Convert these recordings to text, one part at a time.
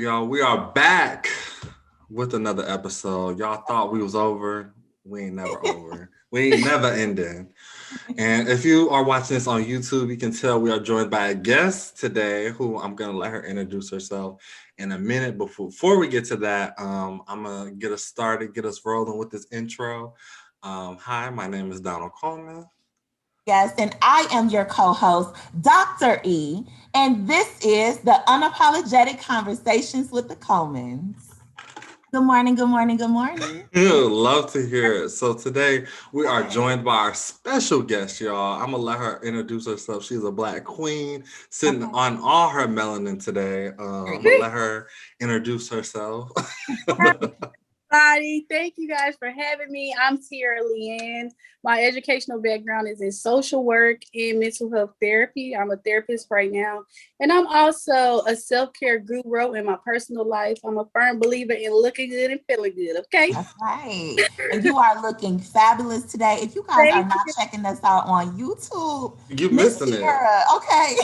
y'all. We are back with another episode. Y'all thought we was over. We ain't never over. We ain't never ending. And if you are watching this on YouTube, you can tell we are joined by a guest today who I'm going to let her introduce herself in a minute. Before we get to that, I'm going to get us started, get us rolling with this intro. Hi, my name is Donald Coleman. Yes, and I am your co-host, Dr. E, and this is the Unapologetic Conversations with the Colemans. Good morning, good morning, good morning. Love to hear it. So today we are joined by our special guest, y'all. I'm going to let her introduce herself. She's a Black queen sitting on all her melanin today. I'm going to let her introduce herself. Everybody, thank you guys for having me. I'm Tieara LeeAnn. My educational background is in social work and mental health therapy. I'm a therapist right now, and I'm also a self-care guru in my personal life. I'm a firm believer in looking good and feeling good. Okay, that's right. And you are looking fabulous today. If you guys are not checking us out on YouTube, you're missing it. Okay,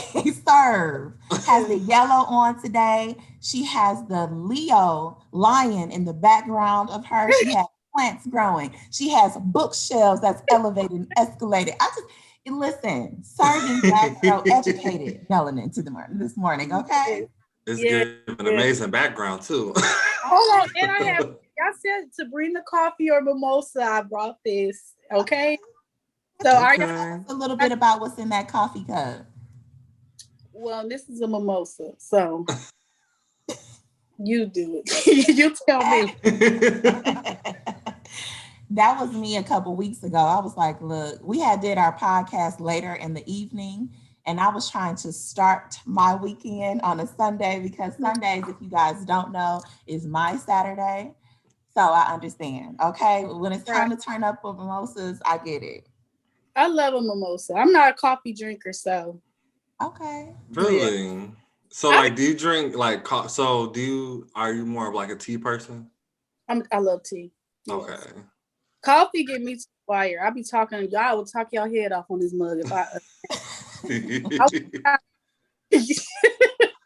serve has the yellow on today. She has the Leo lion in the background of her. She has plants growing. She has bookshelves that's elevated and escalated. Listen, serving Black girl educated melanin this morning, okay? It's good. An amazing background too. Hold on, and y'all said to bring the coffee or mimosa. I brought this, okay? So tell us a little bit about what's in that coffee cup. Well, this is a mimosa, so you do it. You tell me. That was me a couple weeks ago. I was like, look, we did our podcast later in the evening, and I was trying to start my weekend on a Sunday because Sundays, if you guys don't know, is my Saturday. So I understand. Okay. When it's time to turn up with mimosas, I get it. I love a mimosa. I'm not a coffee drinker, so. Okay. Really? Yeah. So do you drink are you more of like a tea person? I love tea. Okay. Yes. Coffee get me to fire. I be talking to y'all. I would talk y'all head off on this mug if I.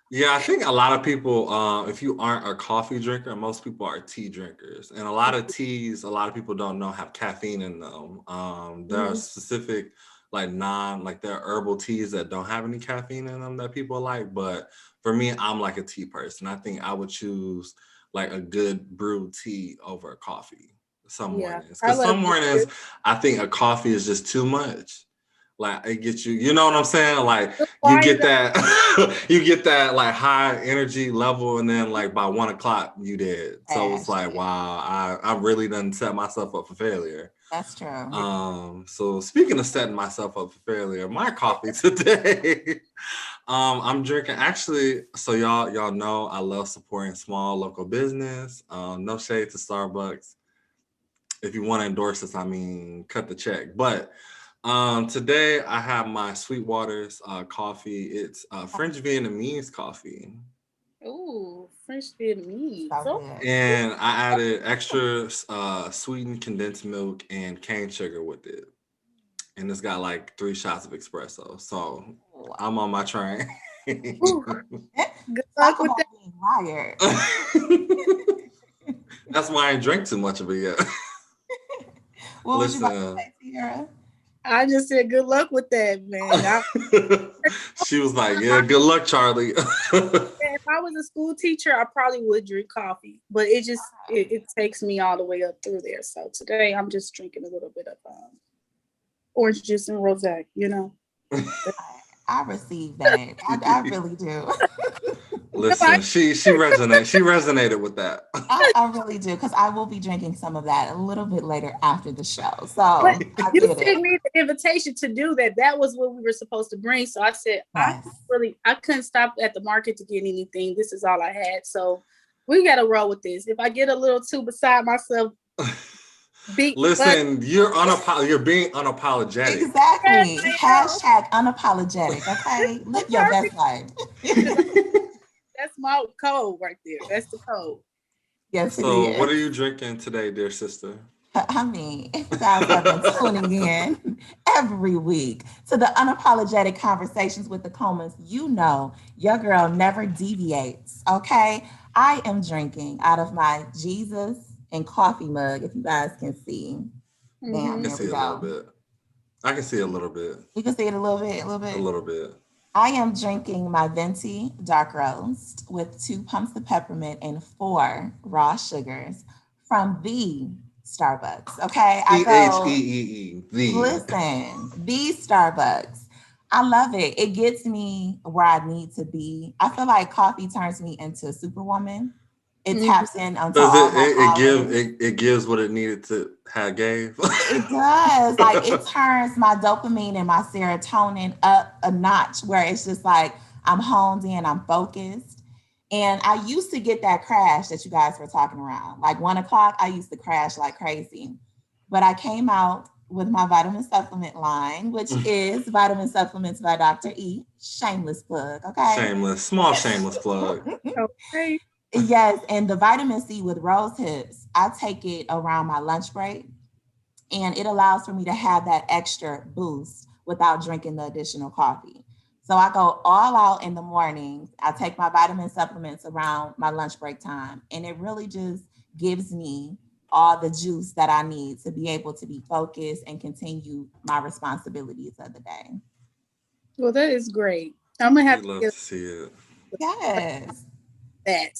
Yeah, I think a lot of people, if you aren't a coffee drinker, most people are tea drinkers. And a lot of teas, a lot of people don't know have caffeine in them. There are specific there are herbal teas that don't have any caffeine in them that people like. But for me, I'm like a tea person. I think I would choose like a good brewed tea over a coffee some mornings. Because some mornings I think a coffee is just too much. Like it gets you know what I'm saying? Like you get that like high energy level, and then like by 1 o'clock you dead. So it's like, wow, I really done set myself up for failure. That's true. So speaking of setting myself up for failure, my coffee today, I'm drinking actually. So y'all know I love supporting small local business. No shade to Starbucks. If you want to endorse us, I mean, cut the check, but. Today I have my Sweetwater's coffee. It's French Vietnamese coffee. Ooh, French Vietnamese. And I added extra sweetened condensed milk and cane sugar with it. And it's got like 3 shots of espresso. So I'm on my train. Good luck with that. Being wired. That's why I ain't drank too much of it yet. What was you about to say, Tierra? I just said good luck with that, man. She was like, yeah, good luck, Charlie. If I was a school teacher, I probably would drink coffee, but it takes me all the way up through there. So today I'm just drinking a little bit of orange juice and rosé, you know. I receive that. I really do. Listen, she resonated with that. I really do, because I will be drinking some of that a little bit later after the show. So you sent me the invitation to do that. That was what we were supposed to bring. So I said, yes. I couldn't stop at the market to get anything. This is all I had. So we got to roll with this. If I get a little too beside myself, listen, you're being unapologetic. Exactly. Hashtag unapologetic. Okay, live your best life. That's my code right there. That's the code. Yes. So, what are you drinking today, dear sister? I mean, if you guys have been tuning in every week to the Unapologetic Conversations with the Colemans, you know your girl never deviates, okay? I am drinking out of my Jesus and coffee mug, if you guys can see. Bam, I can there see we a little go. bit. I can see a little bit. You can see it a little bit, a little A bit. little bit. I am drinking my venti dark roast with 2 pumps of peppermint and 4 raw sugars from the Starbucks. Okay, I go, THEEE. The. listen, the Starbucks. I love it. It gets me where I need to be. I feel like coffee turns me into Superwoman. It Mhm. taps in onto Does all it, my powers. it gives what it needed to have gave? It does. Like it turns my dopamine and my serotonin up a notch where it's just like I'm honed in, I'm focused. And I used to get that crash that you guys were talking around. Like 1 o'clock, I used to crash like crazy. But I came out with my vitamin supplement line, which is vitamin supplements by Dr. E. Shameless plug, okay? Shameless, small shameless plug. Okay. Yes, and the vitamin C with rose hips, I take it around my lunch break and it allows for me to have that extra boost without drinking the additional coffee. So I go all out in the morning. I take my vitamin supplements around my lunch break time, and it really just gives me all the juice that I need to be able to be focused and continue my responsibilities of the day. Well, that is great. I'm gonna We have to love get to see it. Yes. that.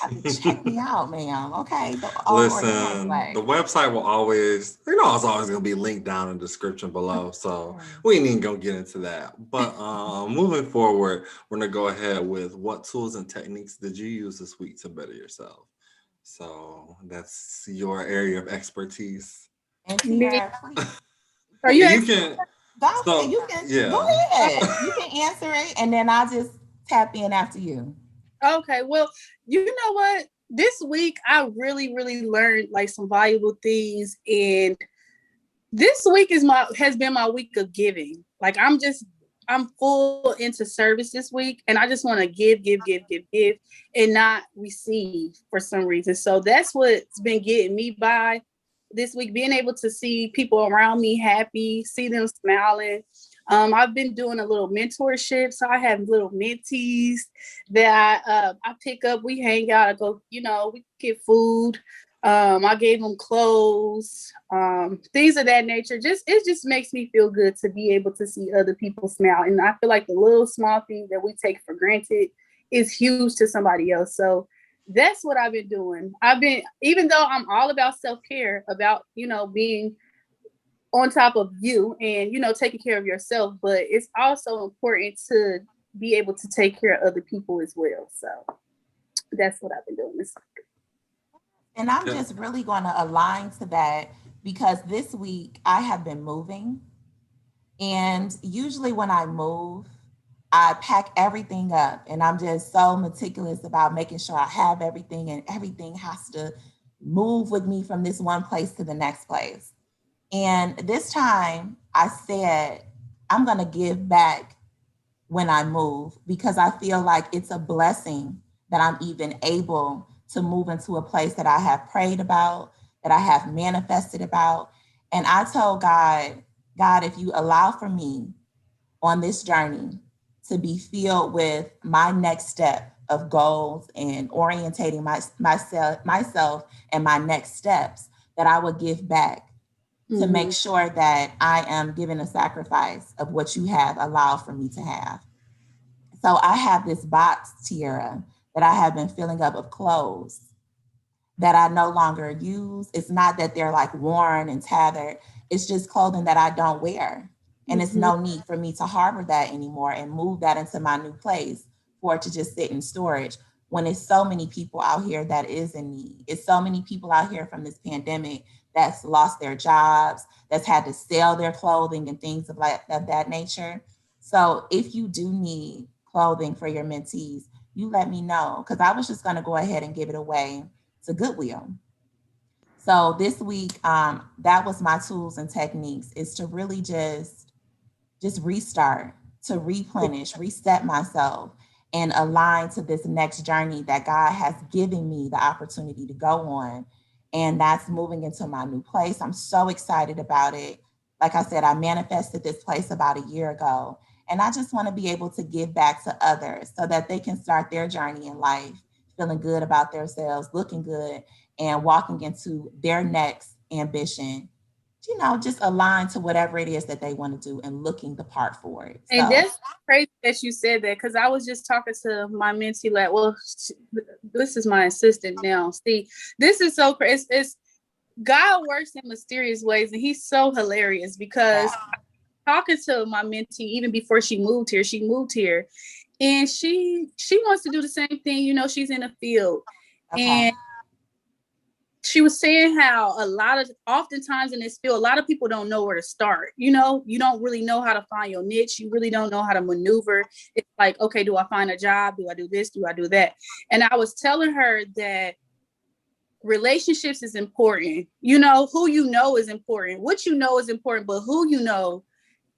Have to check me out, ma'am. Okay. The all organized Listen, the way. website will always, it's always going to be linked down in the description below. So we ain't even going to get into that. But moving forward, we're going to go ahead with what tools and techniques did you use this week to better yourself? So that's your area of expertise. And Me. Tiara, please. Are you You asking? can, Go ahead. so You can go yeah. ahead. You can answer it, and then I'll just tap in after you. Okay. Well, you know what? This week I really, really learned like some valuable things, and this week has been my week of giving. Like I'm full into service this week, and I just want to give, and not receive for some reason. So that's what's been getting me by this week, being able to see people around me happy, see them smiling. I've been doing a little mentorship, so I have little mentees that I pick up. We hang out. I go, we get food. I gave them clothes, things of that nature. It just makes me feel good to be able to see other people smile. And I feel like the little small things that we take for granted is huge to somebody else. So that's what I've been doing. Even though I'm all about self-care, about, being on top of you and, taking care of yourself, but it's also important to be able to take care of other people as well. So that's what I've been doing this week. And I'm Yeah. just really going to align to that because this week I have been moving. And usually when I move, I pack everything up and I'm just so meticulous about making sure I have everything and everything has to move with me from this one place to the next place. And this time I said, I'm going to give back when I move because I feel like it's a blessing that I'm even able to move into a place that I have prayed about, that I have manifested about. And I told God, God, if you allow for me on this journey to be filled with my next step of goals and orientating myself and my next steps, that I would give back to make sure that I am giving a sacrifice of what you have allowed for me to have. So I have this box, Tierra, that I have been filling up of clothes that I no longer use. It's not that they're like worn and tattered. It's just clothing that I don't wear. And it's no need for me to harbor that anymore and move that into my new place for it to just sit in storage when it's so many people out here that is in need. It's so many people out here from this pandemic that's lost their jobs, that's had to sell their clothing and things of that nature. So if you do need clothing for your mentees, you let me know because I was just going to go ahead and give it away to Goodwill. So this week, that was my tools and techniques is to really just restart, to replenish, reset myself, and align to this next journey that God has given me the opportunity to go on. And that's moving into my new place. I'm so excited about it. Like I said, I manifested this place about a year ago. And I just want to be able to give back to others so that they can start their journey in life feeling good about themselves, looking good, and walking into their next ambition, you know, just aligned to whatever it is that they want to do and looking the part for it. And that's crazy that you said that, because I was just talking to my mentee, like, well, this is my assistant now. See, this is so crazy. It's God works in mysterious ways, and he's so hilarious because talking to my mentee, even before she moved here, and she wants to do the same thing. You know, she's in the field. And she was saying how oftentimes in this field, a lot of people don't know where to start. You know, you don't really know how to find your niche. You really don't know how to maneuver. It's like, okay, do I find a job? Do I do this? Do I do that? And I was telling her that relationships is important. You know, who you know is important. What you know is important, but who you know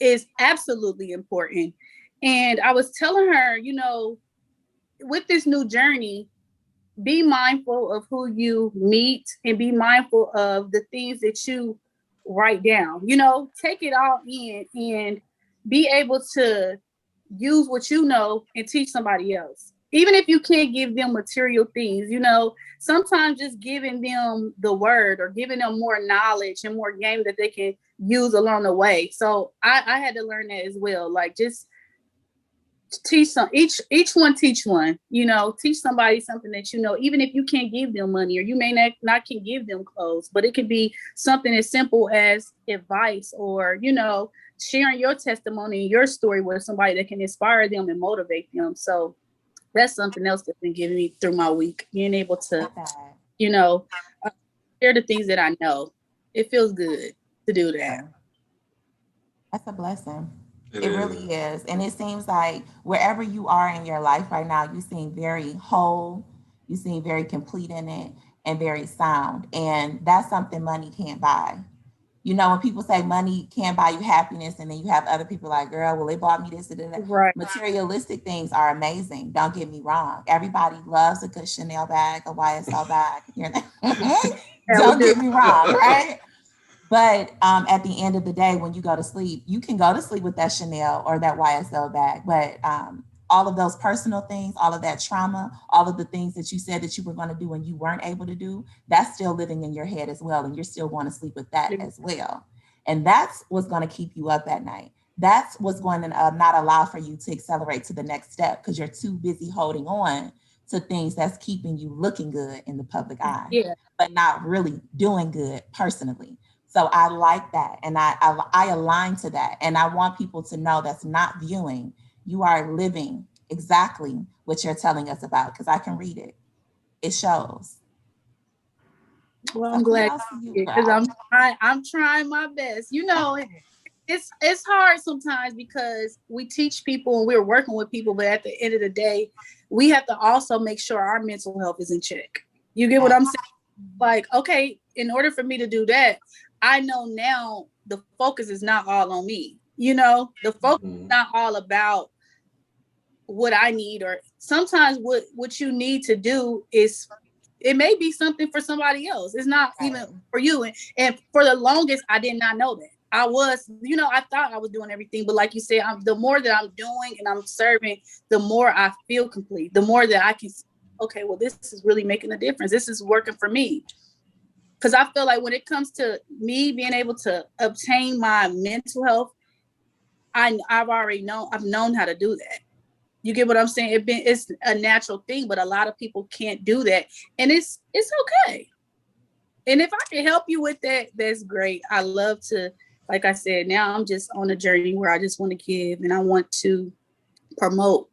is absolutely important. And I was telling her, you know, with this new journey, be mindful of who you meet and be mindful of the things that you write down. You know, take it all in and be able to use what you know and teach somebody else. Even if you can't give them material things, you know, sometimes just giving them the word or giving them more knowledge and more game that they can use along the way. So I had to learn that as well. Like, just teach each one teach one, you know, teach somebody something that you know, even if you can't give them money or you may not can give them clothes, but it could be something as simple as advice or, you know, sharing your testimony and your story with somebody that can inspire them and motivate them. So that's something else that's been giving me through my week, being able to, you know, share the things that I know. It feels good to do that. That's a blessing. It really is. And it seems like wherever you are in your life right now, you seem very whole, you seem very complete in it and very sound. And that's something money can't buy. You know, when people say money can't buy you happiness, and then you have other people like, girl, well, it bought me this and that. Right. Materialistic things are amazing. Don't get me wrong. Everybody loves a good Chanel bag, a YSL bag. Don't get me wrong, right? But at the end of the day, when you go to sleep, you can go to sleep with that Chanel or that YSL bag. But all of those personal things, all of that trauma, all of the things that you said that you were going to do and you weren't able to do, that's still living in your head as well. And you're still going to sleep with that as well. And that's what's going to keep you up at night. That's what's going to not allow for you to accelerate to the next step because you're too busy holding on to things that's keeping you looking good in the public eye, but not really doing good personally. So I like that. And I align to that. And I want people to know that's not viewing. You are living exactly what you're telling us about, because I can read it. It shows. Well, I'm glad because I'm trying my best. You know, it's hard sometimes because we teach people and we're working with people, but at the end of the day, we have to also make sure our mental health is in check. You get what I'm saying? Like, okay, in order for me to do that, I know now the focus is not all on me. You know, the focus is not all about what I need, or sometimes what you need to do is, it may be something for somebody else. It's not even for you. And for the longest, I did not know that. I was, you know, I thought I was doing everything, but like you said, the more that I'm doing and I'm serving, the more I feel complete, the more that I can, okay, well, this is really making a difference. This is working for me. Because I feel like when it comes to me being able to obtain my mental health, I've known how to do that. You get what I'm saying? It's a natural thing, but a lot of people can't do that. And it's okay. And if I can help you with that, that's great. I love to, like I said, now I'm just on a journey where I just want to give and I want to promote,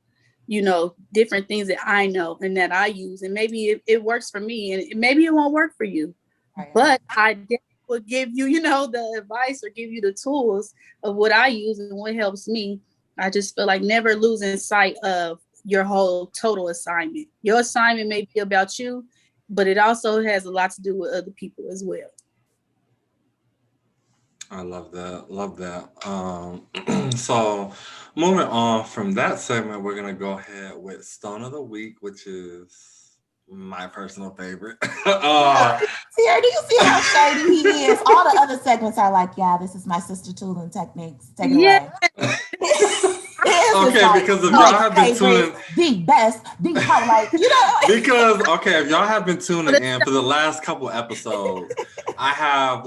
you know, different things that I know and that I use. And maybe it works for me and maybe it won't work for you. But I will give you, you know, the advice or give you the tools of what I use and what helps me. I just feel like never losing sight of your whole total assignment. Your assignment may be about you, but it also has a lot to do with other people as well. I love that. Love that. So moving on from that segment, we're going to go ahead with Stone of the Week, which is my personal favorite. Tieara, do you see how shady he is? All the other segments are like, yeah, this is my sister tool and techniques. Take it away. is Okay, like, because if y'all have been tuning, the best, the top, like, you know. because if y'all have been tuning in for the last couple episodes, I have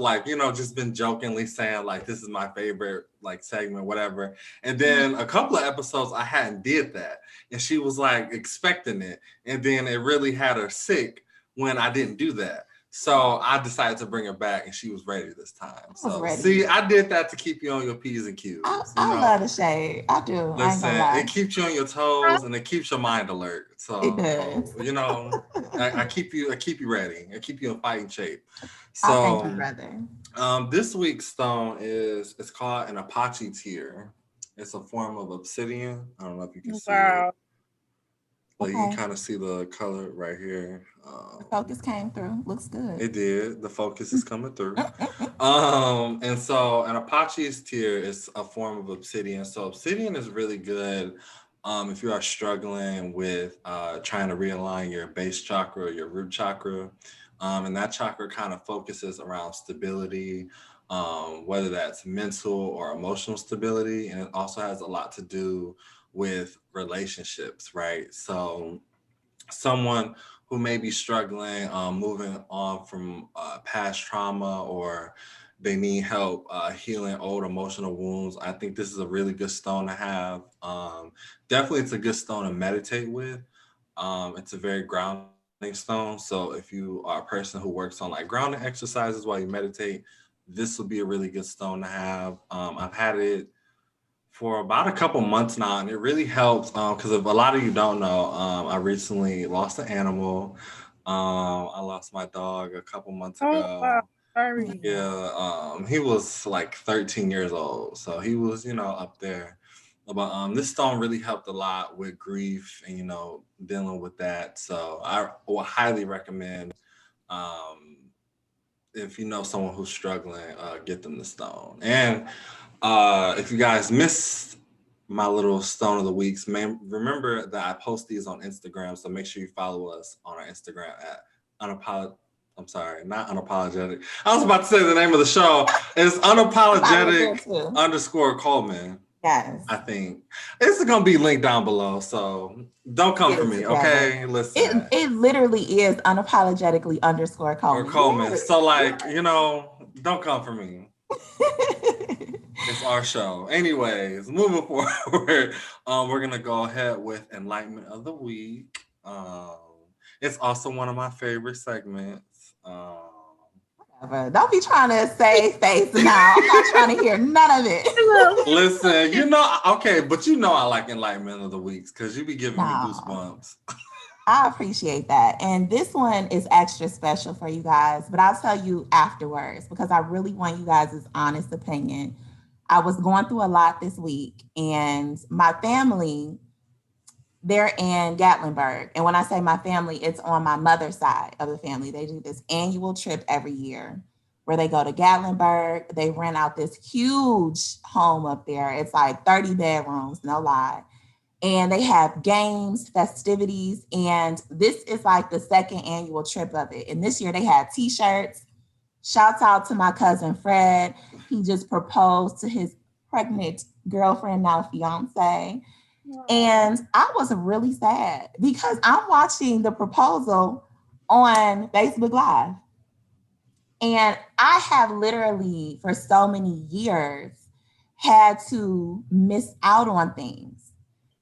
just been jokingly saying like this is my favorite like segment, whatever. And then a couple of episodes I hadn't did that, and she was like expecting it, and then it really had her sick when I didn't do that. So I decided to bring her back, and she was ready this time. So see, I did that to keep you on your P's and Q's. I love the shade. I do. Listen, I ain't gonna lie. It keeps you on your toes and it keeps your mind alert. So it does. I keep you ready. I keep you in fighting shape. So thank you, brother. This week's stone it's called an Apache tier. It's a form of obsidian. I don't know if you can see it. Like you can kind of see the color right here. The focus came through. Looks good. It did. The focus is coming through. And so an Apache's tier is a form of obsidian. So obsidian is really good if you are struggling with trying to realign your base chakra or your root chakra. And that chakra kind of focuses around stability, whether that's mental or emotional stability. And it also has a lot to do with relationships, right? So someone who may be struggling, moving on from past trauma, or they need help healing old emotional wounds, I think this is a really good stone to have. Definitely it's a good stone to meditate with. It's a very grounding stone. So if you are a person who works on like grounding exercises while you meditate, this would be a really good stone to have. I've had it for about a couple months now, and it really helps because if a lot of you don't know, I recently lost an animal. I lost my dog a couple months ago. Wow. Sorry. Yeah, he was like 13 years old, so he was, up there. But this stone really helped a lot with grief and dealing with that. So I will highly recommend if you know someone who's struggling, get them the stone. And if you guys missed my little stone of the weeks, remember that I post these on Instagram. So make sure you follow us on our Instagram at I'm sorry, not unapologetic. I was about to say the name of the show. It's unapologetic _ Coleman. Yes. I think it's going to be linked down below. So don't come for me. Okay. Listen. It literally is unapologetically _ Coleman. Or Coleman. So don't come for me. It's our show. Anyways, moving forward, we're gonna go ahead with Enlightenment of the Week. It's also one of my favorite segments. Don't be trying to save face now. I'm not trying to hear none of it. Listen, okay, but I like Enlightenment of the Weeks because you be giving me goosebumps. I appreciate that. And this one is extra special for you guys, but I'll tell you afterwards because I really want you guys' honest opinion. I was going through a lot this week, and my family, they're in Gatlinburg. And when I say my family, it's on my mother's side of the family. They do this annual trip every year where they go to Gatlinburg. They rent out this huge home up there. It's like 30 bedrooms, no lie. And they have games, festivities, and this is like the second annual trip of it. And this year they had t-shirts. Shouts out to my cousin Fred. He just proposed to his pregnant girlfriend, now fiance. And I was really sad because I'm watching the proposal on Facebook Live. And I have literally, for so many years, had to miss out on things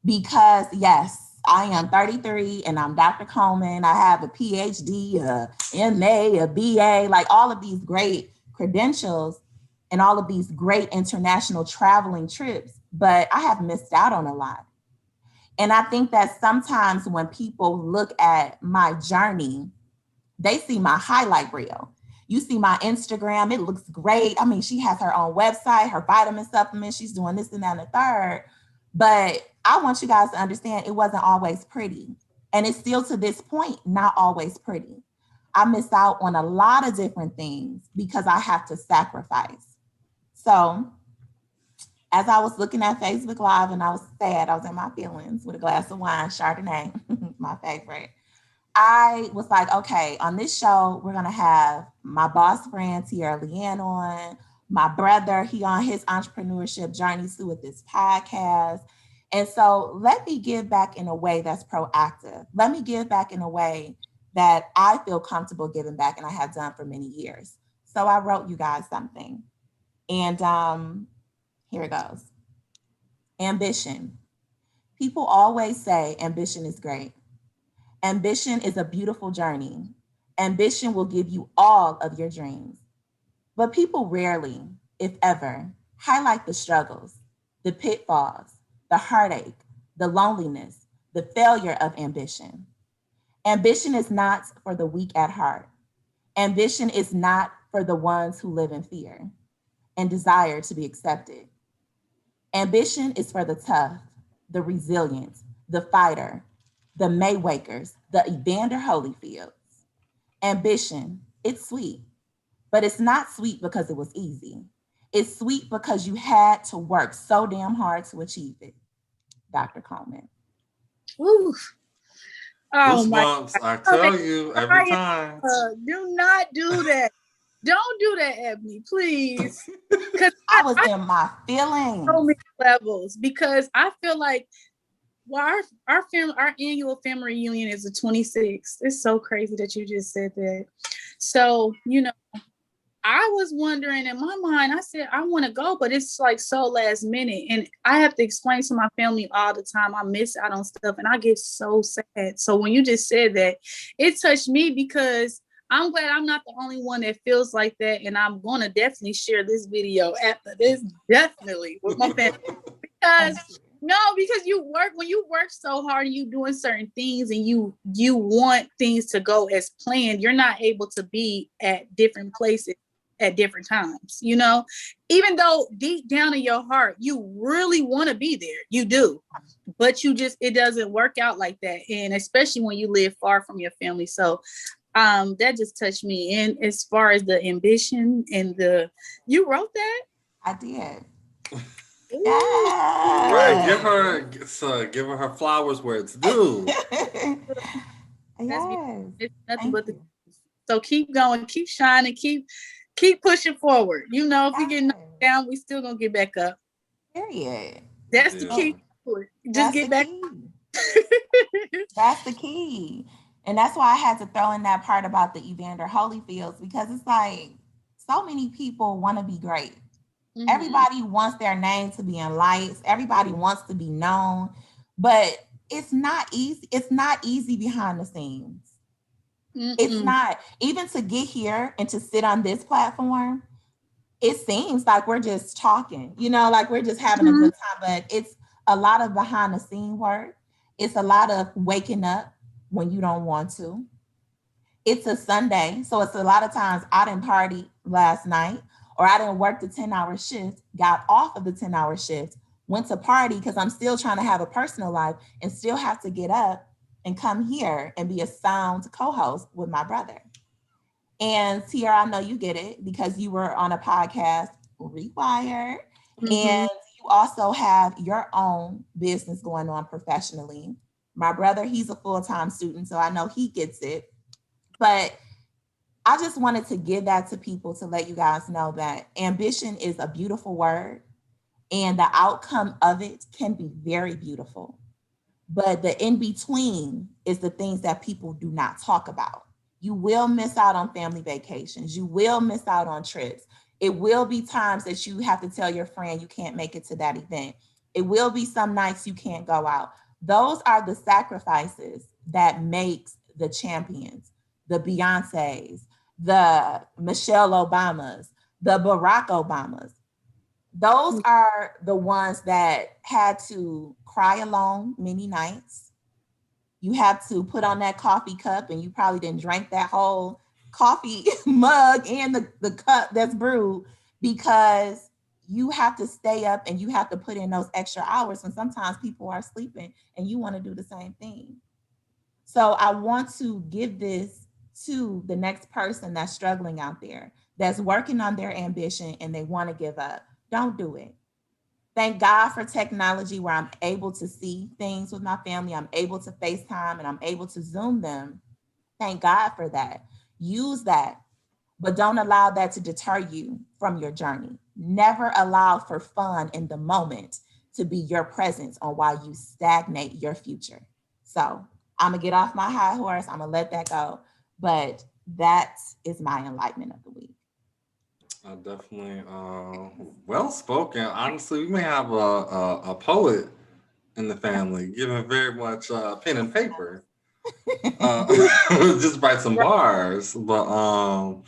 because, yes, I am 33 and I'm Dr. Coleman. I have a PhD, a MA, a BA, like all of these great credentials and all of these great international traveling trips, but I have missed out on a lot. And I think that sometimes when people look at my journey, they see my highlight reel. You see my Instagram, it looks great. I mean, she has her own website, her vitamin supplements, she's doing this and that and the third. But I want you guys to understand it wasn't always pretty. And it's still to this point, not always pretty. I miss out on a lot of different things because I have to sacrifice. So as I was looking at Facebook Live and I was sad, I was in my feelings with a glass of wine, Chardonnay, my favorite. I was like, okay, on this show, we're going to have my boss friend, Tieara LeeAnn on, my brother, he on his entrepreneurship journey too with this podcast. And so let me give back in a way that's proactive. Let me give back in a way that I feel comfortable giving back and I have done for many years. So I wrote you guys something. And here it goes. Ambition. People always say ambition is great. Ambition is a beautiful journey. Ambition will give you all of your dreams. But people rarely, if ever, highlight the struggles, the pitfalls, the heartache, the loneliness, the failure of ambition. Ambition is not for the weak at heart. Ambition is not for the ones who live in fear and desire to be accepted. Ambition is for the tough, the resilient, the fighter, the Maywakers, the Evander Holyfields. Ambition, it's sweet, but it's not sweet because it was easy. It's sweet because you had to work so damn hard to achieve it. Dr. Coleman. Ooh. Oh my Goosebumps, I tell you every time. Do not do that. Don't do that, Ebony, please. Because I was in my feelings. So many levels. Because I feel like our annual family reunion is the 26th. It's so crazy that you just said that. So, I was wondering in my mind, I said, I want to go, but it's like so last minute. And I have to explain to my family all the time. I miss out on stuff and I get so sad. So when you just said that, it touched me because I'm glad I'm not the only one that feels like that. And I'm going to definitely share this video after this, definitely with my family. Because when you work so hard and you doing certain things and you want things to go as planned, you're not able to be at different places at different times, even though deep down in your heart, you really want to be there. You do, but it doesn't work out like that. And especially when you live far from your family. So that just touched me. And as far as the ambition and you wrote that? I did. Yeah. Right. Give her flowers where it's due. Yes. It's nothing but so keep going, keep shining, keep pushing forward. If we get knocked down, we still gonna get back up. Period. That's the key. Just get back. That's the key. And that's why I had to throw in that part about the Evander Holyfields, because it's like so many people want to be great. Mm-hmm. Everybody wants their name to be in lights. Everybody wants to be known, but it's not easy. It's not easy behind the scenes. Mm-mm. It's not. Even to get here and to sit on this platform, it seems like we're just talking, like we're just having a good time, but it's a lot of behind the scene work. It's a lot of waking up when you don't want to. It's a Sunday, so it's a lot of times I didn't party last night, or I didn't work the 10-hour shift, got off of the 10-hour shift, went to party because I'm still trying to have a personal life and still have to get up and come here and be a sound co-host with my brother. And Tieara, I know you get it because you were on a podcast, Rewired, and you also have your own business going on professionally. My brother, he's a full-time student, so I know he gets it. But I just wanted to give that to people to let you guys know that ambition is a beautiful word and the outcome of it can be very beautiful. But the in-between is the things that people do not talk about. You will miss out on family vacations. You will miss out on trips. It will be times that you have to tell your friend you can't make it to that event. It will be some nights you can't go out. Those are the sacrifices that makes the champions, the Beyoncés, the Michelle Obamas, the Barack Obamas. Those are the ones that had to cry alone many nights. You have to put on that coffee cup, and you probably didn't drink that whole coffee mug and the cup that's brewed, because you have to stay up and you have to put in those extra hours when sometimes people are sleeping and you want to do the same thing. So I want to give this to the next person that's struggling out there, that's working on their ambition and they want to give up. Don't do it. Thank God for technology where I'm able to see things with my family. I'm able to FaceTime and I'm able to Zoom them. Thank God for that. Use that, but don't allow that to deter you from your journey. Never allow for fun in the moment to be your presence on why you stagnate your future. So I'm gonna get off my high horse. I'm gonna let that go. But that is my enlightenment of the week. Definitely well spoken. Honestly, we may have a poet in the family, given very much pen and paper. Just write some bars. But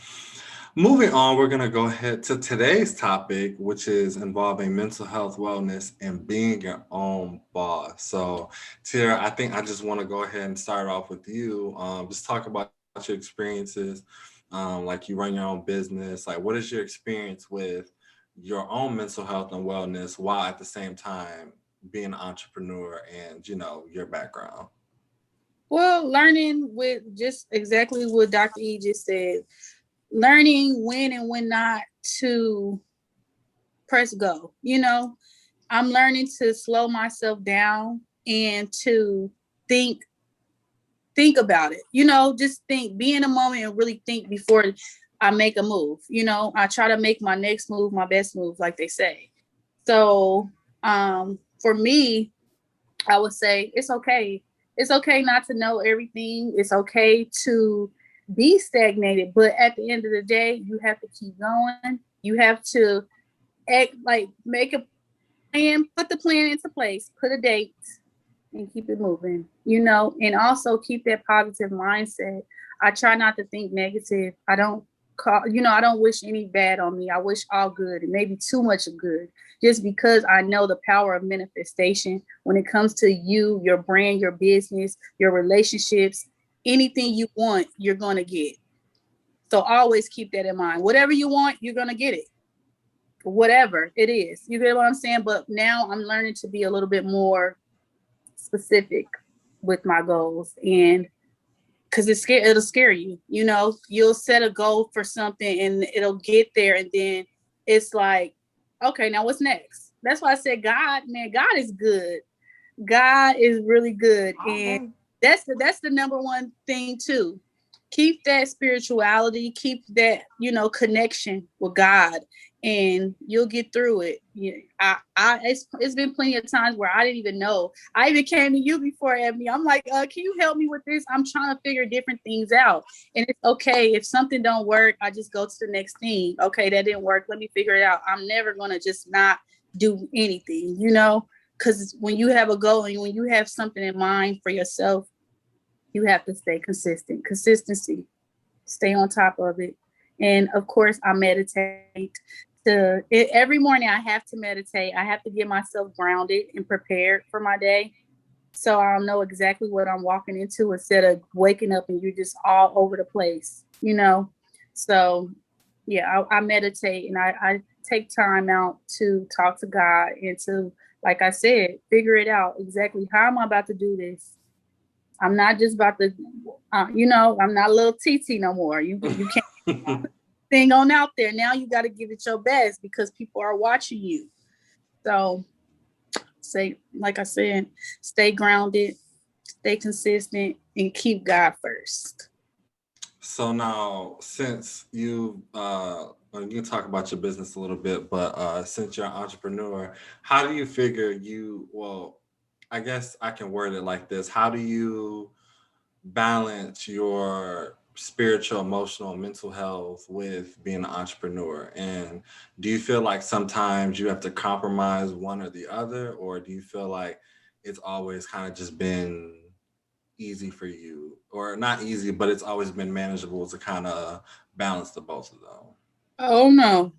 moving on, we're gonna go ahead to today's topic, which is involving mental health, wellness, and being your own boss. So, Tieara, I think I just want to go ahead and start off with you. Just talk about your experiences. Like you run your own business. Like, what is your experience with your own mental health and wellness while at the same time being an entrepreneur and, your background? Well, learning with just exactly what Dr. E just said, learning when and when not to press go. I'm learning to slow myself down and to think about it, just be in a moment and really think before I make a move. I try to make my next move my best move, like they say. So for me, I would say it's okay. It's okay not to know everything. It's okay to be stagnated, but at the end of the day, you have to keep going. You have to make a plan, put the plan into place, put a date, and keep it moving, and also keep that positive mindset. I try not to think negative. I don't wish any bad on me. I wish all good, and maybe too much of good, just because I know the power of manifestation when it comes to you, your brand, your business, your relationships, anything you want, you're going to get. So always keep that in mind. Whatever you want, you're going to get it. Whatever it is. You get what I'm saying? But now I'm learning to be a little bit more specific with my goals, and because it'll scare you. You'll set a goal for something and it'll get there, and then it's like, okay, now what's next? That's why I said God is good. God is really good. And that's the number one thing too. Keep that spirituality, keep that, connection with God, and you'll get through it. It's been plenty of times where I didn't even know. I even came to you before, Ebony. I'm like, can you help me with this? I'm trying to figure different things out. And it's okay. If something don't work, I just go to the next thing. Okay, that didn't work. Let me figure it out. I'm never going to just not do anything, because when you have a goal and when you have something in mind for yourself, you have to stay consistent. Consistency. Stay on top of it. And of course, I meditate. Every morning I have to meditate. I have to get myself grounded and prepared for my day, so I'll know exactly what I'm walking into instead of waking up and you're just all over the place, So yeah, I meditate, and I take time out to talk to God and to, like I said, figure it out exactly how am I about to do this. I'm not just about to, I'm not a little TT no more. You can't thing on out there. Now you got to give it your best because people are watching you. So like I said, stay grounded, stay consistent, and keep God first. So now, since you can talk about your business a little bit, but since you're an entrepreneur, how do you figure I guess I can word it like this. How do you balance your spiritual, emotional, mental health with being an entrepreneur? And do you feel like sometimes you have to compromise one or the other, or do you feel like it's always kind of just been easy for you, or not easy, but it's always been manageable to kind of balance the both of them? Oh no.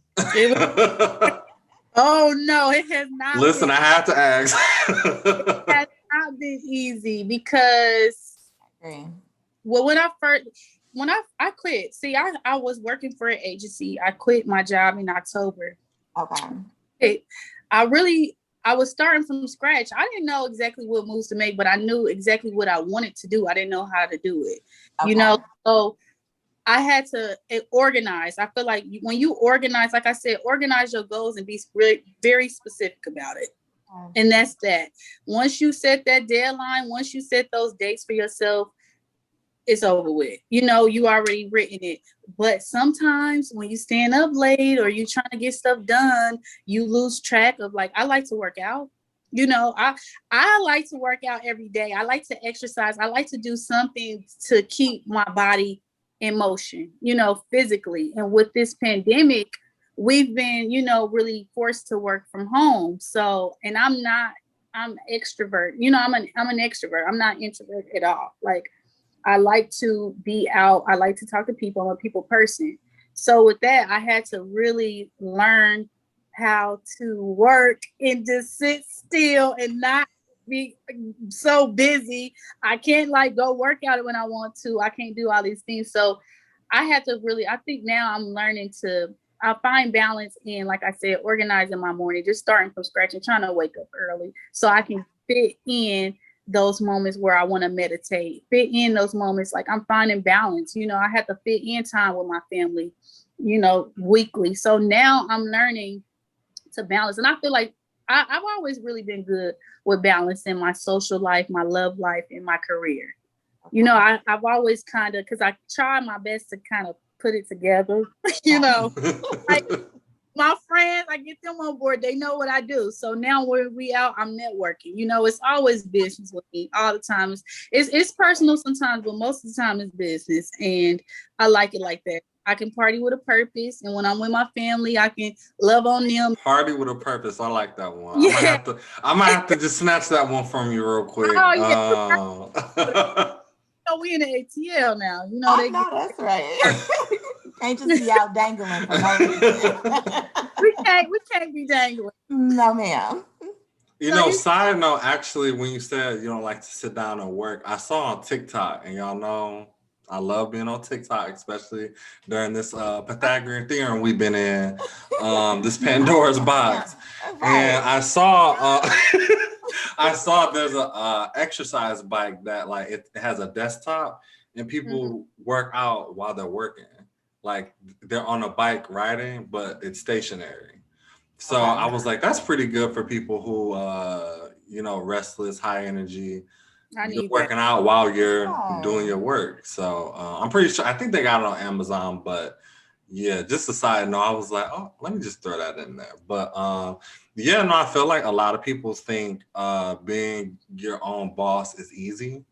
Oh no, it has not. Listen, I have to ask. It has not been easy because when I quit, see, I was working for an agency. I quit my job in October. Okay. I was starting from scratch. I didn't know exactly what moves to make, but I knew exactly what I wanted to do. I didn't know how to do it. Okay. So I had to organize. I feel like when you organize, like I said, organize your goals and be very specific about it. And that's that. Once you set that deadline, once you set those dates for yourself, it's over with. You already written it. But sometimes when you stand up late or you trying to get stuff done, you lose track of, like, I like to work out. You know, I like to work out every day. I like to exercise. I like to do something to keep my body in motion, you know, physically. And with this pandemic, we've been, you know, really forced to work from home. So, and I'm extrovert. You know, I'm an extrovert. I'm not introvert at all. Like, I like to be out. I like to talk to people. I'm a people person. So with that, I had to really learn how to work and just sit still and not be so busy. I can't like go work out when I want to. I can't do all these things. So I had to really, I think now I'm learning to, I find balance in, like I said, organizing my morning, just starting from scratch and trying to wake up early so I can fit in those moments where I want to meditate, fit in those moments. Like I'm finding balance. You know, I have to fit in time with my family, you know, weekly. So now I'm learning to balance. And I feel like I've always really been good with balance in my social life, my love life, and my career. You know, I've always kind of, because I try my best to kind of put it together, you know, like my friends, I get them on board. They know what I do. So now when we out, I'm networking. You know, it's always business with me all the time. It's personal sometimes, but most of the time it's business. And I like it like that. I can party with a purpose. And when I'm with my family, I can love on them. Party with a purpose. I like that one. Yeah. I might have to just snatch that one from you real quick. Oh, yeah. We in the ATL now. You know, that's right. Can't just be out dangling for no reason. we can't be dangling. No, ma'am. You know, side note, actually, when you said you don't like to sit down and work, I saw on TikTok, and y'all know I love being on TikTok, especially during this Pythagorean theorem we've been in, this Pandora's box. And I saw there's a exercise bike that like it has a desktop, and people work out while they're working. Like they're on a bike riding, but it's stationary. So I was like, that's pretty good for people who, you know, restless, high energy. You're working out while you're doing your work. So I'm pretty sure, I think they got it on Amazon, but yeah, just a side note, I was like, oh, let me just throw that in there. But yeah, no, I feel like a lot of people think being your own boss is easy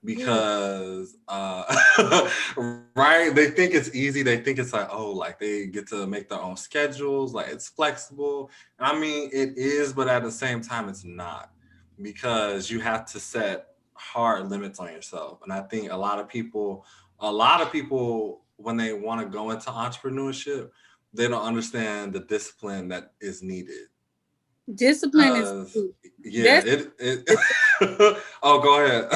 because right, they think it's easy. They think it's like, oh, like they get to make their own schedules, like it's flexible. I mean, it is, but at the same time it's not, because you have to set hard limits on yourself. And I think a lot of people when they want to go into entrepreneurship, they don't understand the discipline that is needed. Discipline is oh, go ahead.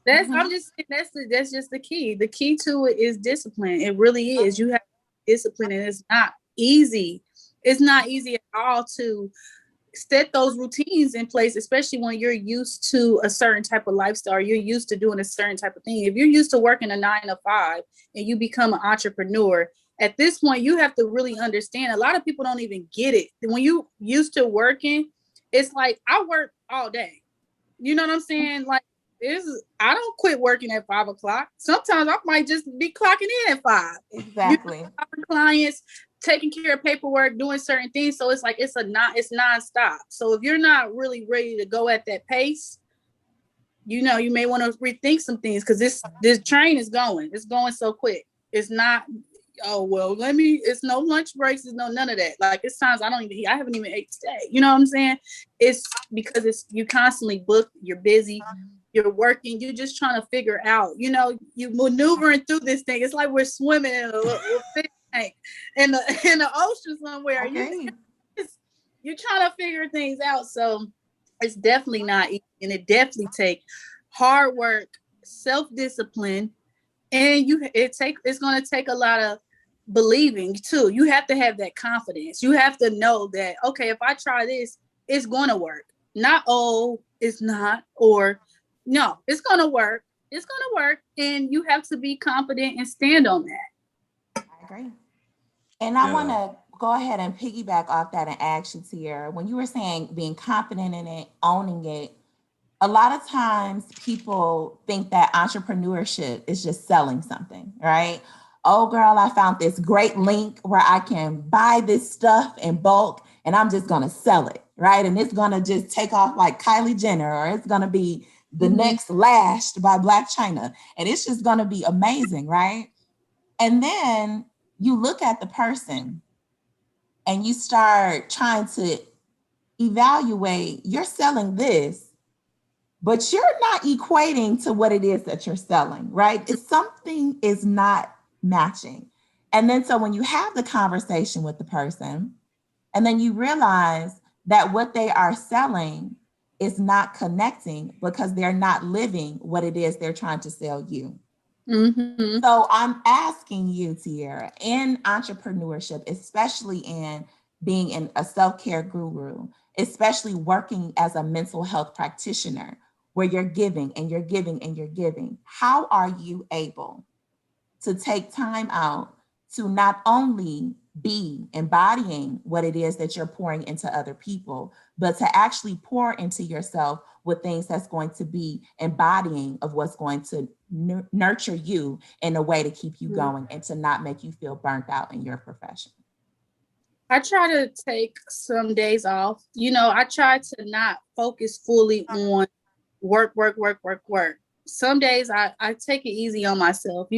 I'm just saying that's just the key. The key to it is discipline. It really is. You have discipline, and it's not easy. It's not easy at all to set those routines in place, especially when you're used to a certain type of lifestyle. You're used to doing a certain type of thing. If you're used to working a 9 to 5 and you become an entrepreneur, at this point, you have to really understand. A lot of people don't even get it. When you used to working, it's like I work all day. You know what I'm saying? Like, I don't quit working at 5 o'clock. Sometimes I might just be clocking in at 5. Exactly. You know, clients, taking care of paperwork, doing certain things. So it's like it's nonstop. So if you're not really ready to go at that pace, you know, you may want to rethink some things, because this train is going. It's going so quick. It's not, oh well, it's no lunch breaks, it's no none of that. Like it's times I haven't even ate today. You know what I'm saying? It's because you constantly booked, you're busy. You're working, you're just trying to figure out, you know, you maneuvering through this thing. It's like we're swimming in a little fish tank in the ocean somewhere. Okay. You're trying to figure things out. So it's definitely not easy, and it definitely takes hard work, self-discipline, and it's going to take a lot of believing too. You have to have that confidence. You have to know that, okay, if I try this, it's going to work. Not, oh, it's not, or no, it's going to work. It's going to work. And you have to be confident and stand on that. I agree. And I want to go ahead and piggyback off that and ask you, Tieara, when you were saying being confident in it, owning it, a lot of times people think that entrepreneurship is just selling something, right? Oh, girl, I found this great link where I can buy this stuff in bulk and I'm just going to sell it, right? And it's going to just take off like Kylie Jenner, or it's going to be the next Lashed by Black China. And it's just going to be amazing, right? And then you look at the person and you start trying to evaluate, you're selling this, but you're not equating to what it is that you're selling, right? It's something is not matching. And then so when you have the conversation with the person, and then you realize that what they are selling is not connecting because they're not living what it is they're trying to sell you. Mm-hmm. So I'm asking you, Tieara, in entrepreneurship, especially in being in a self-care guru, especially working as a mental health practitioner, where you're giving and you're giving and you're giving, how are you able to take time out to not only be embodying what it is that you're pouring into other people, but to actually pour into yourself with things that's going to be embodying of what's going to nurture you in a way to keep you going and to not make you feel burnt out in your profession? I try to take some days off. I try to not focus fully on work. Some days I take it easy on myself.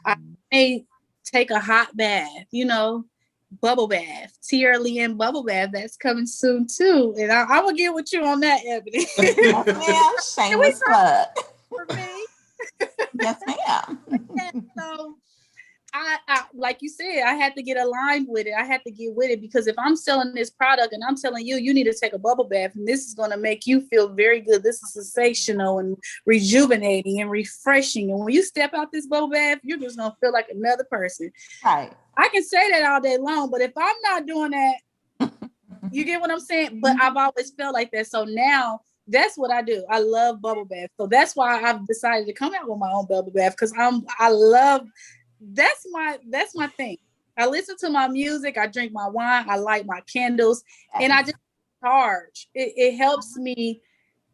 I may take a hot bath, bubble bath, Tieara LeeAnn bubble bath. That's coming soon too. And I will get with you on that, Ebony. Yes, ma'am. Shameless plug. For me. Yes, ma'am. So I like you said, I had to get aligned with it. I had to get with it, because if I'm selling this product and I'm telling you, you need to take a bubble bath and this is going to make you feel very good. This is sensational and rejuvenating and refreshing. And when you step out this bubble bath, you're just going to feel like another person. Right. I can say that all day long, but if I'm not doing that, you get what I'm saying? But I've always felt like that. So now that's what I do. I love bubble bath. So that's why I've decided to come out with my own bubble bath, because I love. That's my thing. I listen to my music, I drink my wine, I light my candles, and I just charge. It helps me.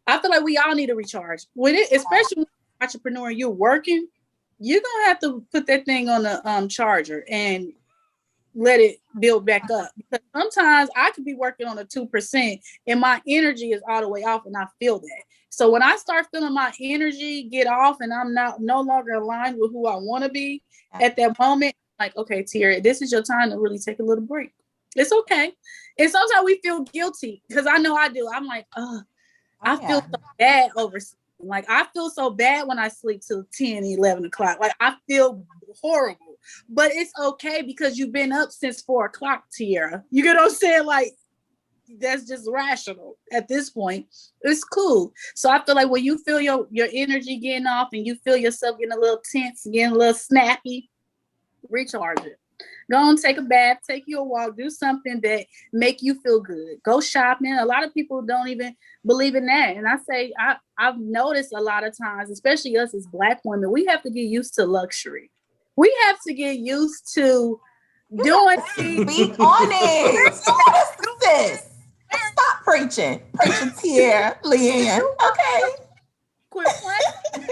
I feel like we all need to recharge. Especially when you're an entrepreneur and you're working, you're gonna have to put that thing on the charger and let it build back up. Because sometimes I could be working on a 2% and my energy is all the way off, and I feel that. So when I start feeling my energy get off and I'm no longer aligned with who I want to be at that moment, like, okay, Tieara, this is your time to really take a little break. It's okay. And sometimes we feel guilty, because I know I do. I'm like, I feel so bad over sleeping. Like, I feel so bad when I sleep till 10, 11 o'clock. Like, I feel horrible. But it's okay, because you've been up since 4 o'clock, Tieara. You get what I'm saying? Like, that's just rational at this point. It's cool. So I feel like when you feel your energy getting off and you feel yourself getting a little tense, getting a little snappy, recharge it. Go and take a bath, take you a walk, do something that make you feel good. Go shopping. A lot of people don't even believe in that. And I say, I've noticed a lot of times, especially us as Black women, we have to get used to luxury. We have to get used to doing things. Speak on it. Sis. Stop preaching. Preaching Tieara LeeAnn. Okay. Quit playing.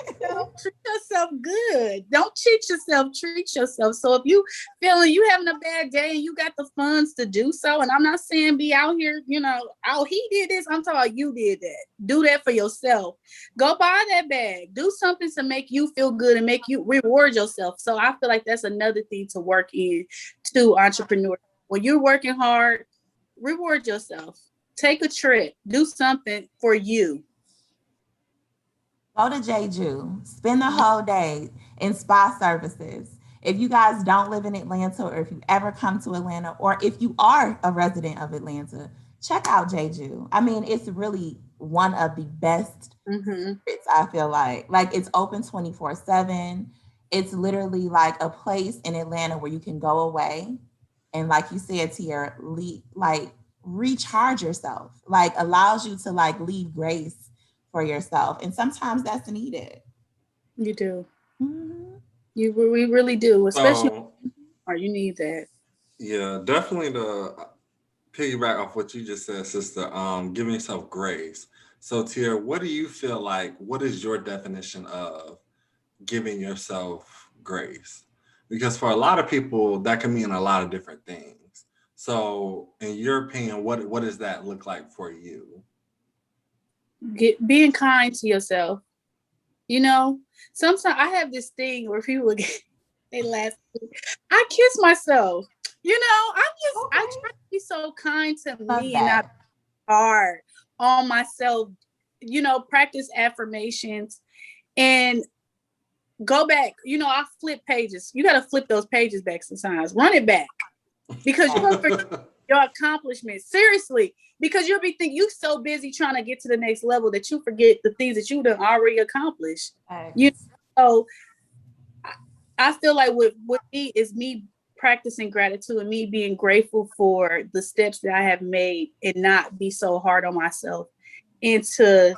Treat yourself good. Don't cheat yourself. Treat yourself. So if you feeling you having a bad day and you got the funds to do so, and I'm not saying be out here, he did this. I'm talking about you did that. Do that for yourself. Go buy that bag. Do something to make you feel good and make you reward yourself. So I feel like that's another thing to work in to entrepreneur. When you're working hard, reward yourself. Take a trip. Do something for you. Go to Jeju, spend the whole day in spa services. If you guys don't live in Atlanta, or if you've ever come to Atlanta, or if you are a resident of Atlanta, check out Jeju. I mean, it's really one of the best secrets, I feel like. Like, it's open 24/7. It's literally like a place in Atlanta where you can go away. And like you said, Tieara, like recharge yourself, like allows you to like leave grace for yourself. And sometimes that's needed. You do. We really do, especially or you need that. Yeah, definitely to piggyback off what you just said, sister, giving yourself grace. So Tieara, what do you feel like, what is your definition of giving yourself grace? Because for a lot of people, that can mean a lot of different things. So in your opinion, what does that look like for you? Being kind to yourself. You know, sometimes I have this thing where people they laugh. I kiss myself. You know, I try to be so kind to me and not hard on myself. You know, practice affirmations and go back. You know, I flip pages. You got to flip those pages back sometimes. Run it back because you're gonna forget your accomplishments. Seriously, because you'll be thinking you so busy trying to get to the next level that you forget the things that you done already accomplished. You know, I feel like with me is me practicing gratitude and me being grateful for the steps that I have made and not be so hard on myself and to